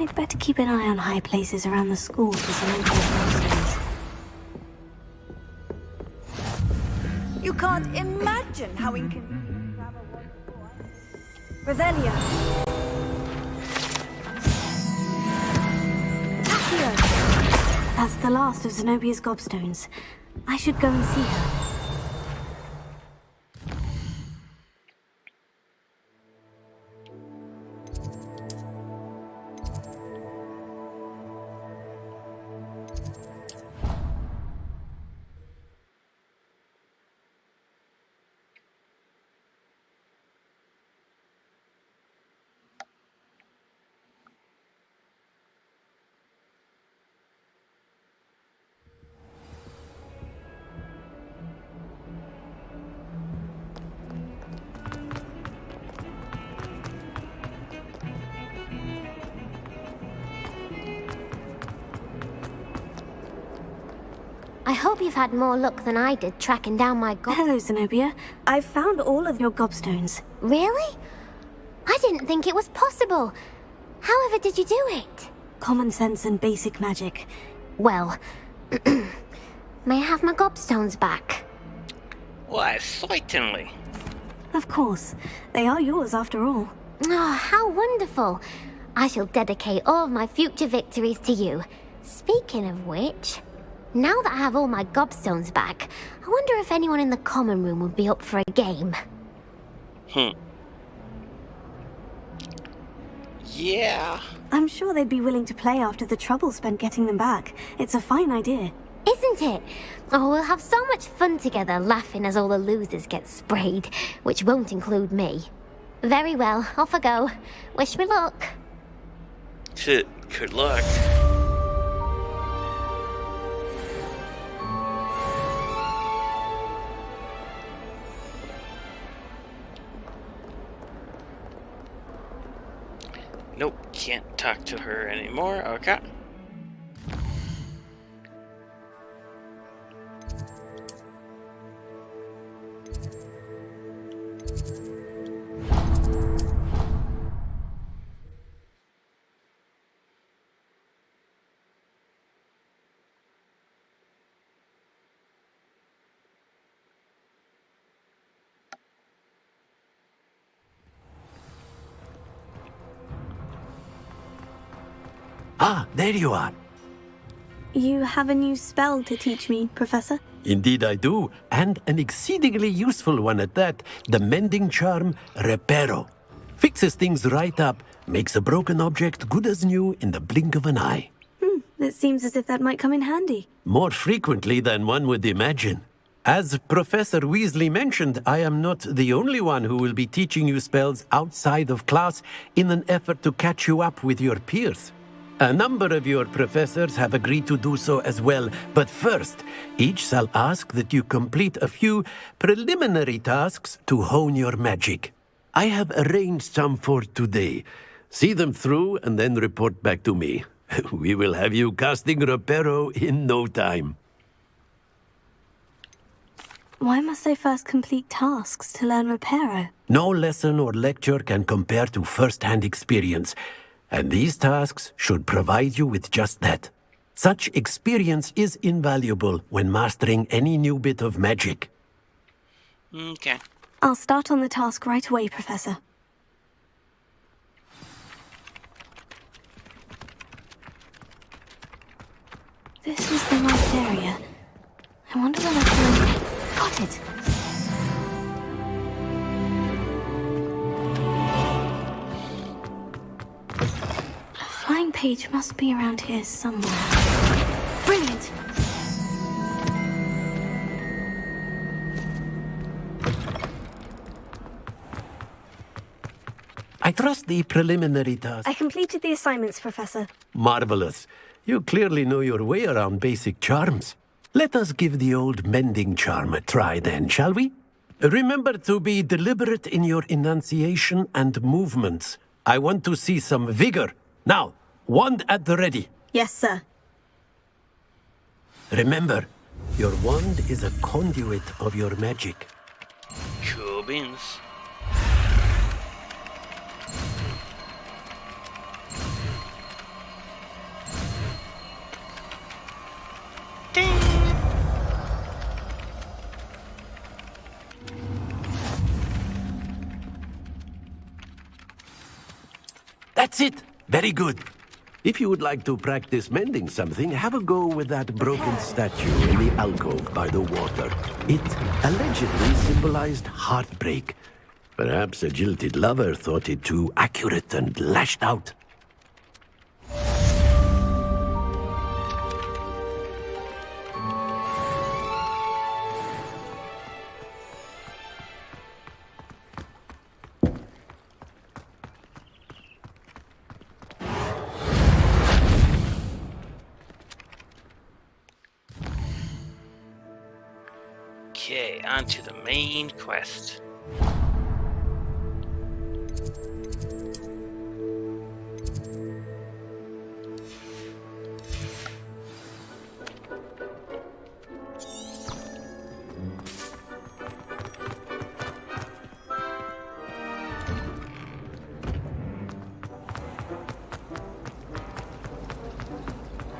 I'd better keep an eye on high places around the school for some important. You can't imagine how inconvenient to have a Revelio. Accio. That's the last of Zenobia's gobstones. I should go and see her. I hope you've had more luck than I did tracking down my Hello, Zenobia. I've found all of your gobstones. Really? I didn't think it was possible. However did you do it? Common sense and basic magic. Well, may I have my gobstones back? Why, certainly. Of course. They are yours after all. Oh, how wonderful. I shall dedicate all of my future victories to you. Speaking of which, now that I have all my gobstones back, I wonder if anyone in the common room would be up for a game. Yeah. I'm sure they'd be willing to play after the trouble spent getting them back. It's a fine idea. Isn't it? Oh, we'll have so much fun together laughing as all the losers get sprayed, which won't include me. Very well, off I go. Wish me luck. Good luck. Nope, can't talk to her anymore. Okay. Ah, there you are. You have a new spell to teach me, Professor? Indeed I do, and an exceedingly useful one at that. The mending charm, Reparo. Fixes things right up, makes a broken object good as new in the blink of an eye. It seems as if that might come in handy. More frequently than one would imagine. As Professor Weasley mentioned, I am not the only one who will be teaching you spells outside of class in an effort to catch you up with your peers. A number of your professors have agreed to do so as well, but first, each shall ask that you complete a few preliminary tasks to hone your magic. I have arranged some for today. See them through and then report back to me. We will have you casting Reparo in no time. Why must I first complete tasks to learn Reparo? No lesson or lecture can compare to first-hand experience. And these tasks should provide you with just that. Such experience is invaluable when mastering any new bit of magic. Okay. I'll start on the task right away, Professor. This is the marked area. I wonder when I can... Got it! Flying page must be around here somewhere. Brilliant! I trust the preliminary task. I completed the assignments, Professor. Marvelous. You clearly know your way around basic charms. Let us give the old mending charm a try then, shall we? Remember to be deliberate in your enunciation and movements. I want to see some vigor. Now, wand at the ready. Yes, sir. Remember, your wand is a conduit of your magic. Cool beans. That's it. Very good. If you would like to practice mending something, have a go with that broken statue in the alcove by the water. It allegedly symbolized heartbreak. Perhaps a jilted lover thought it too accurate and lashed out. Okay, on to the main quest.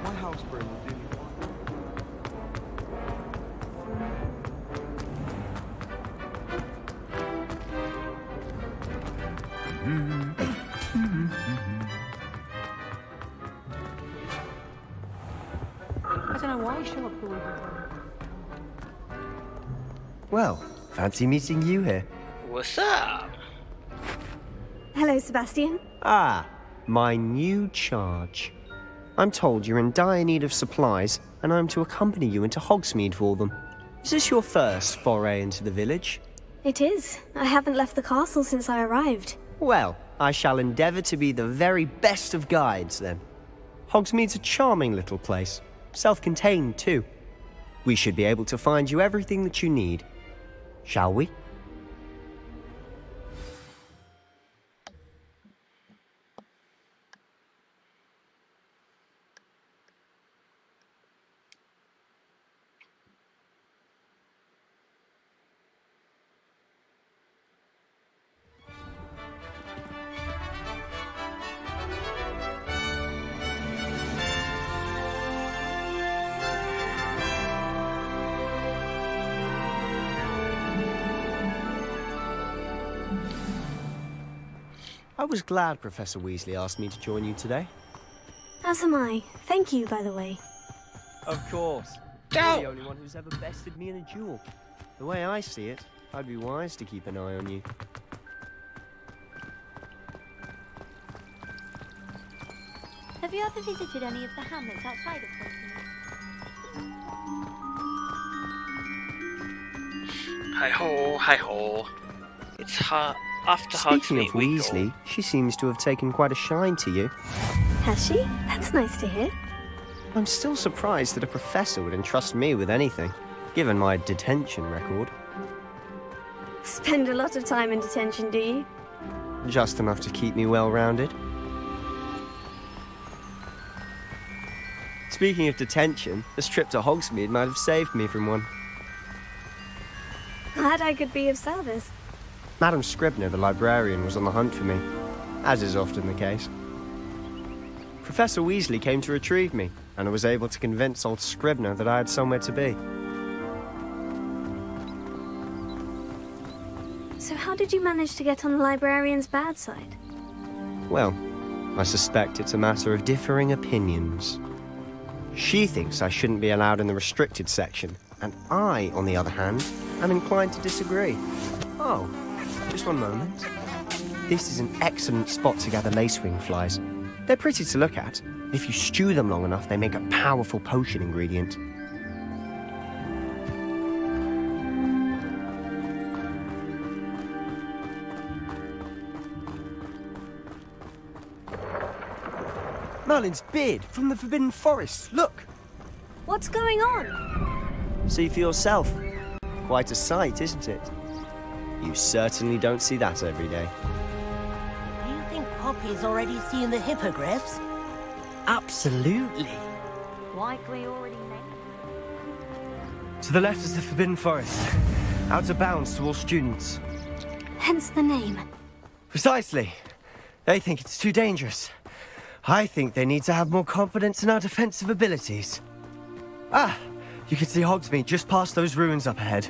My house burn will do me I don't know why I show up the way Well, fancy meeting you here. What's up? Hello, Sebastian. Ah, my new charge. I'm told you're in dire need of supplies, and I'm to accompany you into Hogsmeade for them. Is this your first foray into the village? It is. I haven't left the castle since I arrived. Well, I shall endeavour to be the very best of guides, then. Hogsmeade's a charming little place. Self-contained, too. We should be able to find you everything that you need. Shall we? I was glad Professor Weasley asked me to join you today. As am I. Thank you, by the way. Of course. You're the only one who's ever bested me in a duel. The way I see it, I'd be wise to keep an eye on you. Have you ever visited any of the hamlets outside of Voltron? Hi-ho, hi-ho. It's off to Speaking of Hogsmeade we go. Weasley, she seems to have taken quite a shine to you. Has she? That's nice to hear. I'm still surprised that a professor would entrust me with anything, given my detention record. Spend a lot of time in detention, do you? Just enough to keep me well-rounded. Speaking of detention, this trip to Hogsmeade might have saved me from one. Glad I could be of service. Madam Scribner, the librarian, was on the hunt for me, as is often the case. Professor Weasley came to retrieve me, and I was able to convince old Scribner that I had somewhere to be. So how did you manage to get on the librarian's bad side? Well, I suspect it's a matter of differing opinions. She thinks I shouldn't be allowed in the restricted section, and I, on the other hand, am inclined to disagree. Oh, just one moment. This is an excellent spot to gather lacewing flies. They're pretty to look at. If you stew them long enough, they make a powerful potion ingredient. Merlin's beard from the Forbidden Forest. Look! What's going on? See for yourself. Quite a sight, isn't it? You certainly don't see that every day. Do you think Poppy's already seen the hippogriffs? Absolutely. Likely already named. To the left is the Forbidden Forest. Out of bounds to all students. Hence the name. Precisely. They think it's too dangerous. I think they need to have more confidence in our defensive abilities. Ah, you can see Hogsmeade just past those ruins up ahead.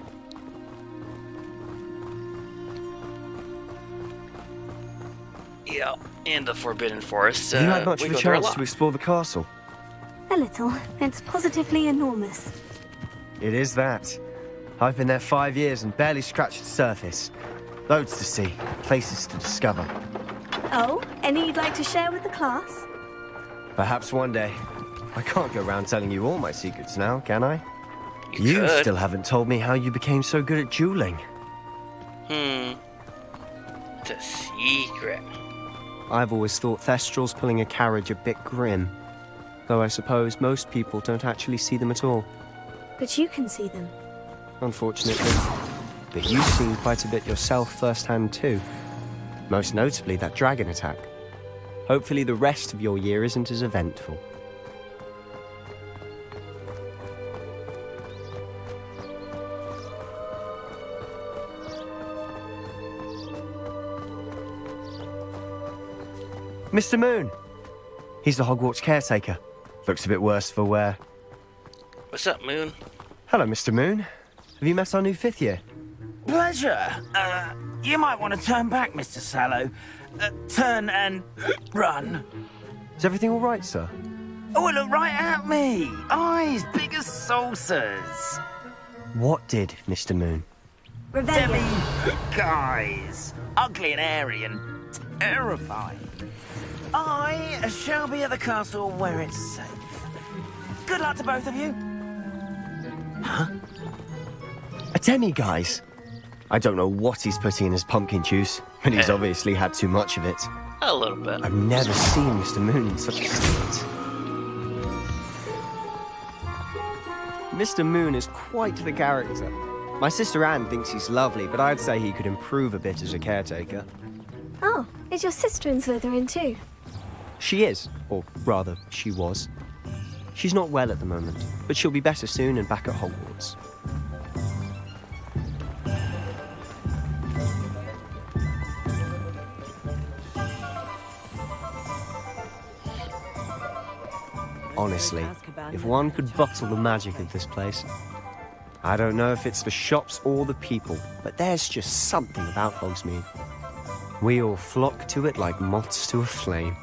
Yeah, and the Forbidden Forest. Have you had much we of a go there chance lot. to explore the castle? A little. It's positively enormous. It is that. I've been there 5 years and barely scratched the surface. Loads to see, places to discover. Oh, any you'd like to share with the class? Perhaps one day. I can't go around telling you all my secrets now, can I? You could. still haven't told me how you became so good at dueling. It's a secret. I've always thought Thestrals pulling a carriage a bit grim. Though I suppose most people don't actually see them at all. But you can see them. Unfortunately. But you've seen quite a bit yourself firsthand too. Most notably that dragon attack. Hopefully the rest of your year isn't as eventful. Mr. Moon! He's the Hogwarts caretaker. Looks a bit worse for wear. What's up, Moon? Hello, Mr. Moon. Have you met our new 5th year? Pleasure. You might want to turn back, Mr. Sallow. Turn and run. Is everything all right, sir? Oh, look right at me. Eyes big as saucers. What did, Mr. Moon? Rebellion. Guys. Ugly and airy and terrifying. I shall be at the castle where it's safe. Good luck to both of you. Huh? A demi-guise? I don't know what he's putting in his pumpkin juice, but he's obviously had too much of it. A little bit. I've never seen Mr. Moon in such a state. Mr. Moon is quite the character. My sister Anne thinks he's lovely, but I'd say he could improve a bit as a caretaker. Oh, is your sister in Slytherin too? She is, or rather, she was. She's not well at the moment, but she'll be better soon and back at Hogwarts. Honestly, if one could bottle the magic of this place. I don't know if it's the shops or the people, but there's just something about Hogsmeade. We all flock to it like moths to a flame.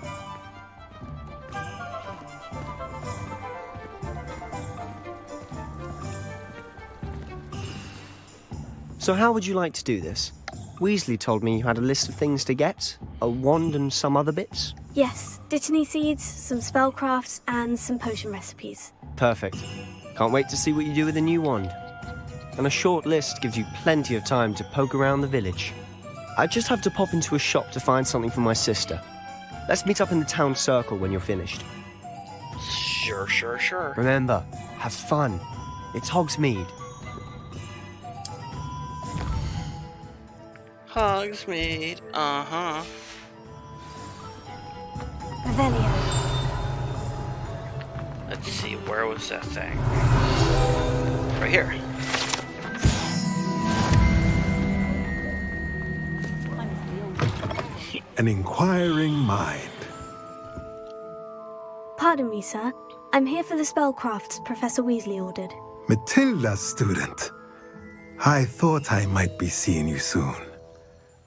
So how would you like to do this? Weasley told me you had a list of things to get, a wand and some other bits. Yes, Dittany seeds, some spellcrafts, and some potion recipes. Perfect. Can't wait to see what you do with the new wand. And a short list gives you plenty of time to poke around the village. I just have to pop into a shop to find something for my sister. Let's meet up in the town circle when you're finished. Sure. Remember, have fun. It's Hogsmeade. Hogsmeade, uh-huh. Revelio. Let's see, where was that thing? Right here. An inquiring mind. Pardon me, sir. I'm here for the spellcrafts Professor Weasley ordered. Matilda's student. I thought I might be seeing you soon.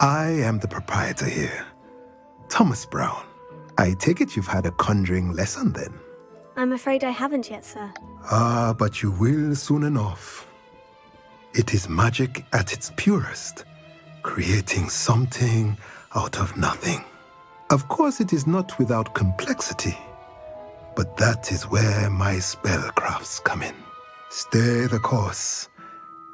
I am the proprietor here, Thomas Brown. I take it you've had a conjuring lesson then? I'm afraid I haven't yet, sir. Ah, but you will soon enough. It is magic at its purest, creating something out of nothing. Of course, it is not without complexity, but that is where my spellcrafts come in. Stay the course,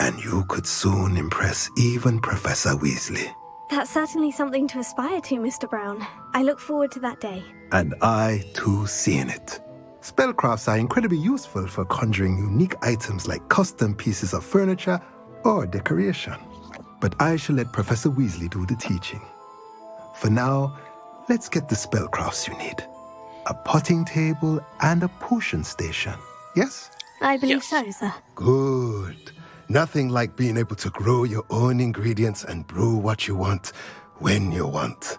and you could soon impress even Professor Weasley. That's certainly something to aspire to, Mr. Brown. I look forward to that day. And I, too, seeing it. Spellcrafts are incredibly useful for conjuring unique items like custom pieces of furniture or decoration. But I shall let Professor Weasley do the teaching. For now, let's get the spellcrafts you need. A potting table and a potion station, yes? I believe so, sir. Good. Nothing like being able to grow your own ingredients and brew what you want when you want.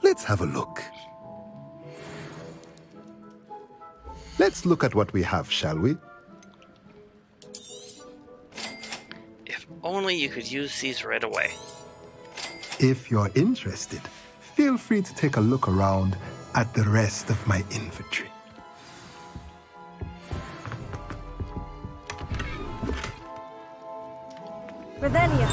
Let's have a look. Let's look at what we have, shall we? If only you could use these right away. If you're interested, feel free to take a look around at the rest of my inventory. Revelio.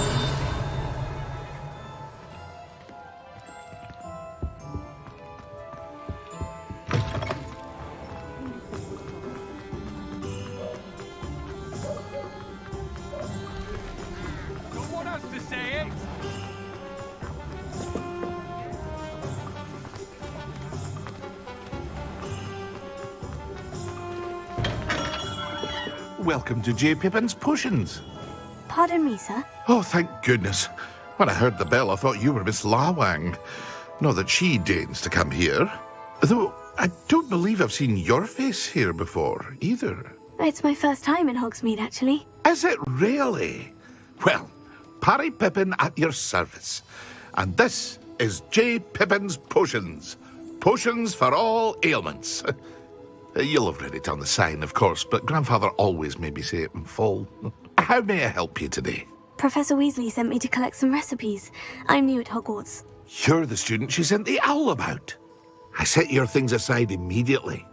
Welcome to J. Pippin's Potions. Pardon me, sir. Oh, thank goodness. When I heard the bell, I thought you were Miss Lawang. Not that she deigns to come here. Though, I don't believe I've seen your face here before, either. It's my first time in Hogsmeade, actually. Is it really? Well, Parry Pippin at your service. And this is J. Pippin's Potions. Potions for all ailments. You'll have read it on the sign, of course, but Grandfather always made me say it in full. How may I help you today? Professor Weasley sent me to collect some recipes. I'm new at Hogwarts. You're the student she sent the owl about. I set your things aside immediately.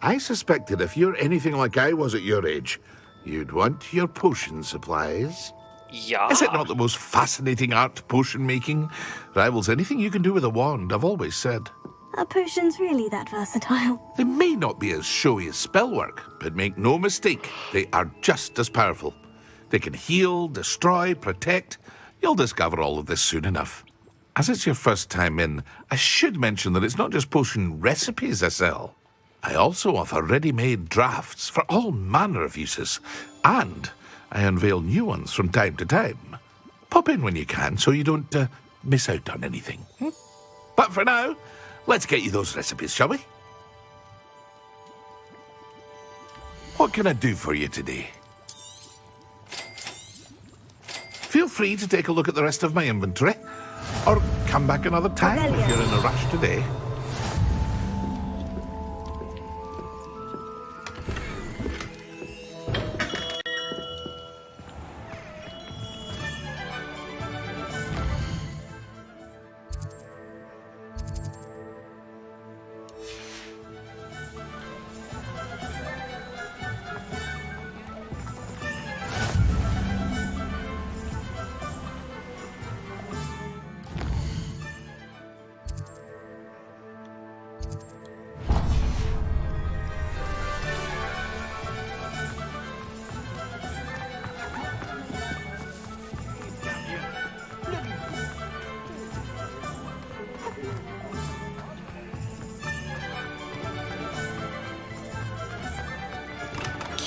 I suspected if you're anything like I was at your age, you'd want your potion supplies. Yeah. Is it not the most fascinating art, potion making? Rivals anything you can do with a wand, I've always said. Are potions really that versatile? They may not be as showy as spellwork, but make no mistake, they are just as powerful. They can heal, destroy, protect. You'll discover all of this soon enough. As it's your first time in, I should mention that it's not just potion recipes I sell. I also offer ready-made drafts for all manner of uses, and I unveil new ones from time to time. Pop in when you can so you don't miss out on anything. But for now, let's get you those recipes, shall we? What can I do for you today? Feel free to take a look at the rest of my inventory, or come back another time if you're in a rush today.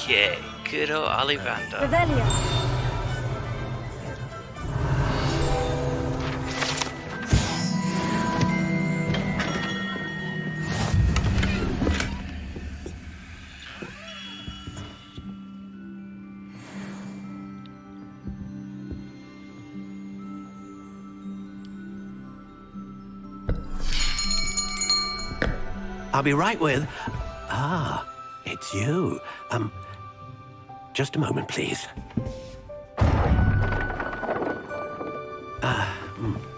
Okay, good old Ollivander. Revelio. I'll be right with... Ah, it's you. Just a moment, please.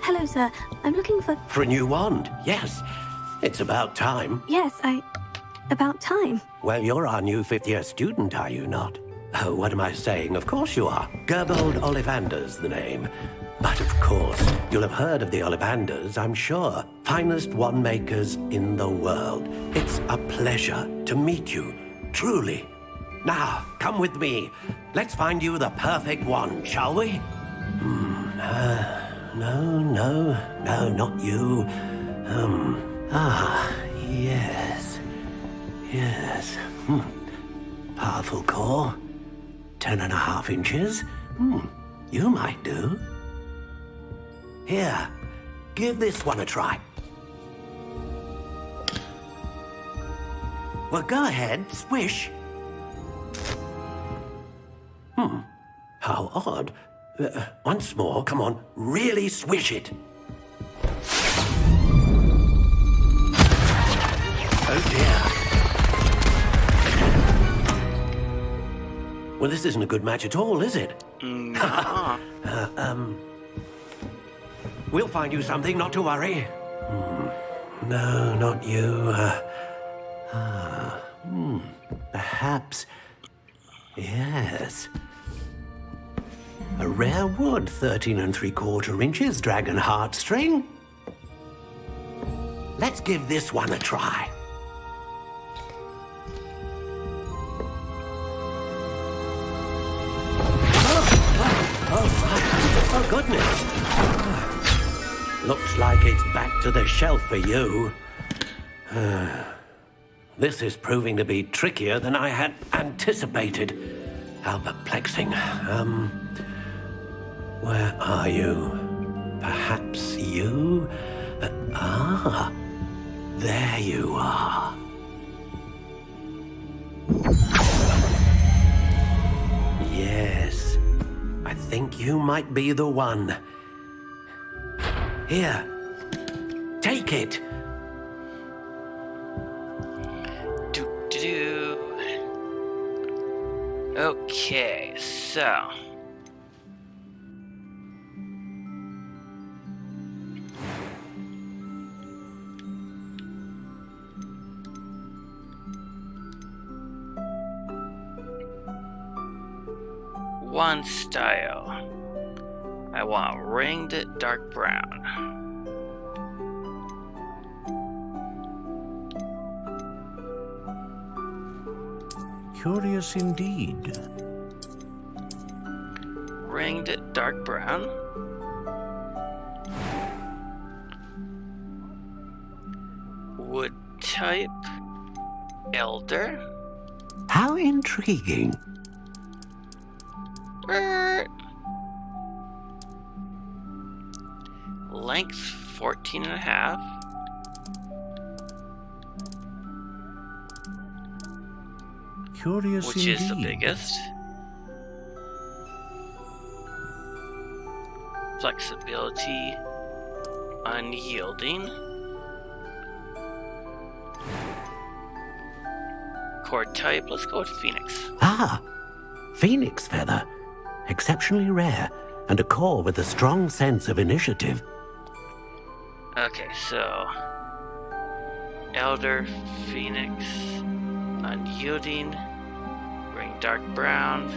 Hello, sir. I'm looking for... For a new wand, yes. It's about time. Yes, about time. Well, you're our new fifth-year student, are you not? Oh, what am I saying? Of course you are. Gerbold Ollivander's the name. But of course, you'll have heard of the Ollivanders, I'm sure. Finest wand makers in the world. It's a pleasure to meet you, truly. Now, come with me. Let's find you the perfect wand, shall we? No, not you. Yes. Powerful core. 10.5 inches. You might do. Here, give this one a try. Well, go ahead, swish. How odd. Once more, come on, really swish it. Oh dear. Well, this isn't a good match at all, is it? No. We'll find you something, not to worry. No, not you. Perhaps. Yes. A rare wood, 13 3/4 inches, dragon heartstring. Let's give this one a try. Oh, goodness. Looks like it's back to the shelf for you. This is proving to be trickier than I had anticipated. How perplexing. Where are you? Perhaps you? There you are. Yes, I think you might be the one. Here, take it. Okay, so... one style. I want ringed dark brown. Curious indeed. Ringed dark brown. Wood type. Elder. How intriguing. Length 14.5. Curious which indeed. is the biggest. Flexibility, unyielding. Core type, let's go with Phoenix. Phoenix feather. Exceptionally rare, and a core with a strong sense of initiative. Okay, so... Elder, Phoenix, unyielding, ring dark brown,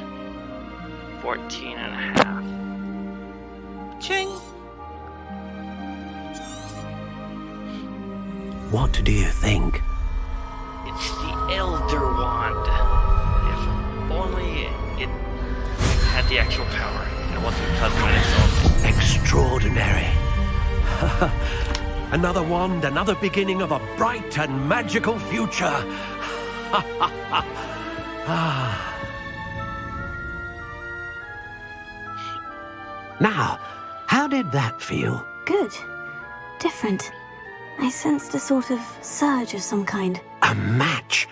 14.5. Ching! What do you think? It's the Elder Wand. If only it had the actual power. It wasn't cosmetic. Extraordinary. Another wand, another beginning of a bright and magical future. Now, how did that feel? Good. Different. I sensed a sort of surge of some kind. A match.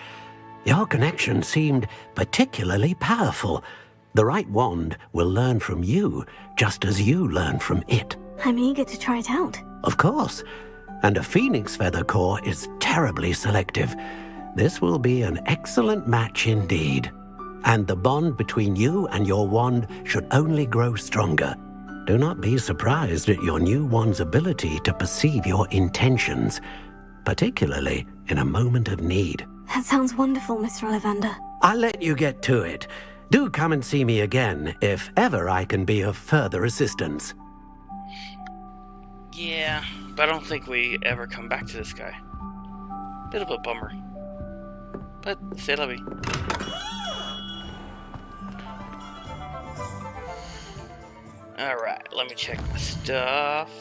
Your connection seemed particularly powerful. The right wand will learn from you, just as you learn from it. I'm eager to try it out. Of course. And a phoenix feather core is terribly selective. This will be an excellent match indeed. And the bond between you and your wand should only grow stronger. Do not be surprised at your new wand's ability to perceive your intentions, particularly in a moment of need. That sounds wonderful, Mr. Ollivander. I'll let you get to it. Do come and see me again if ever I can be of further assistance. Yeah, but I don't think we ever come back to this guy. Bit of a bummer. But c'est la vie. Alright, let me check my stuff.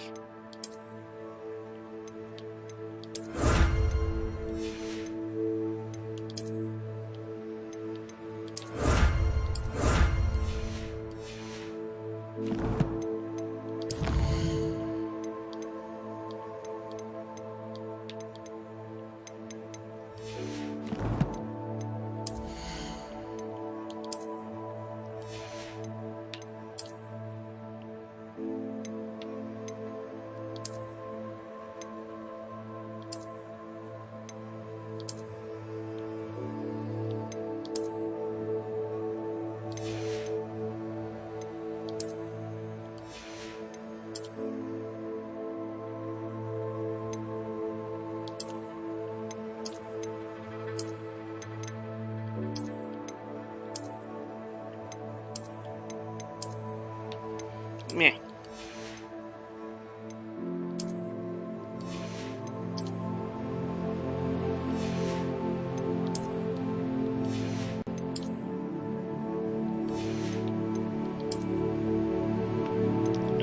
meh.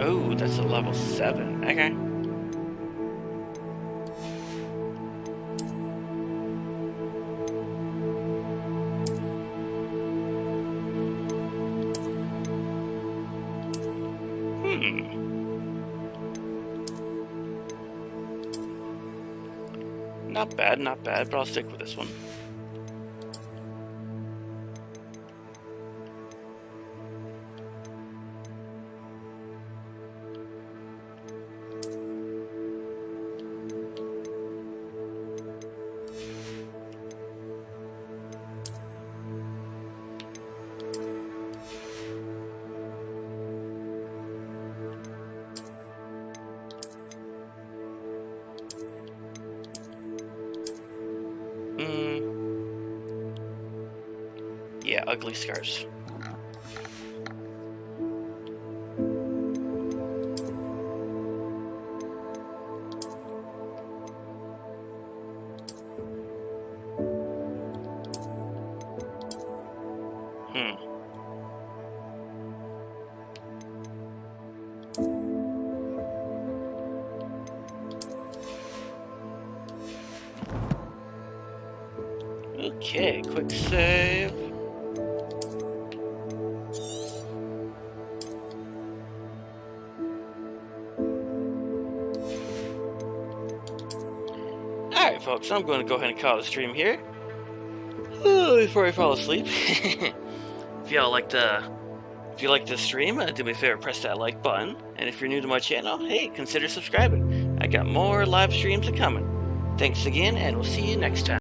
Oh, that's a level 7. Okay. Not bad, but I'll stick with this one. Yeah, ugly scars. Okay, quick save. Alright folks, I'm going to go ahead and call the stream here before I fall asleep. If you like the stream, do me a favor, press that like button. And if you're new to my channel, hey, consider subscribing. I got more live streams coming. Thanks again, and we'll see you next time.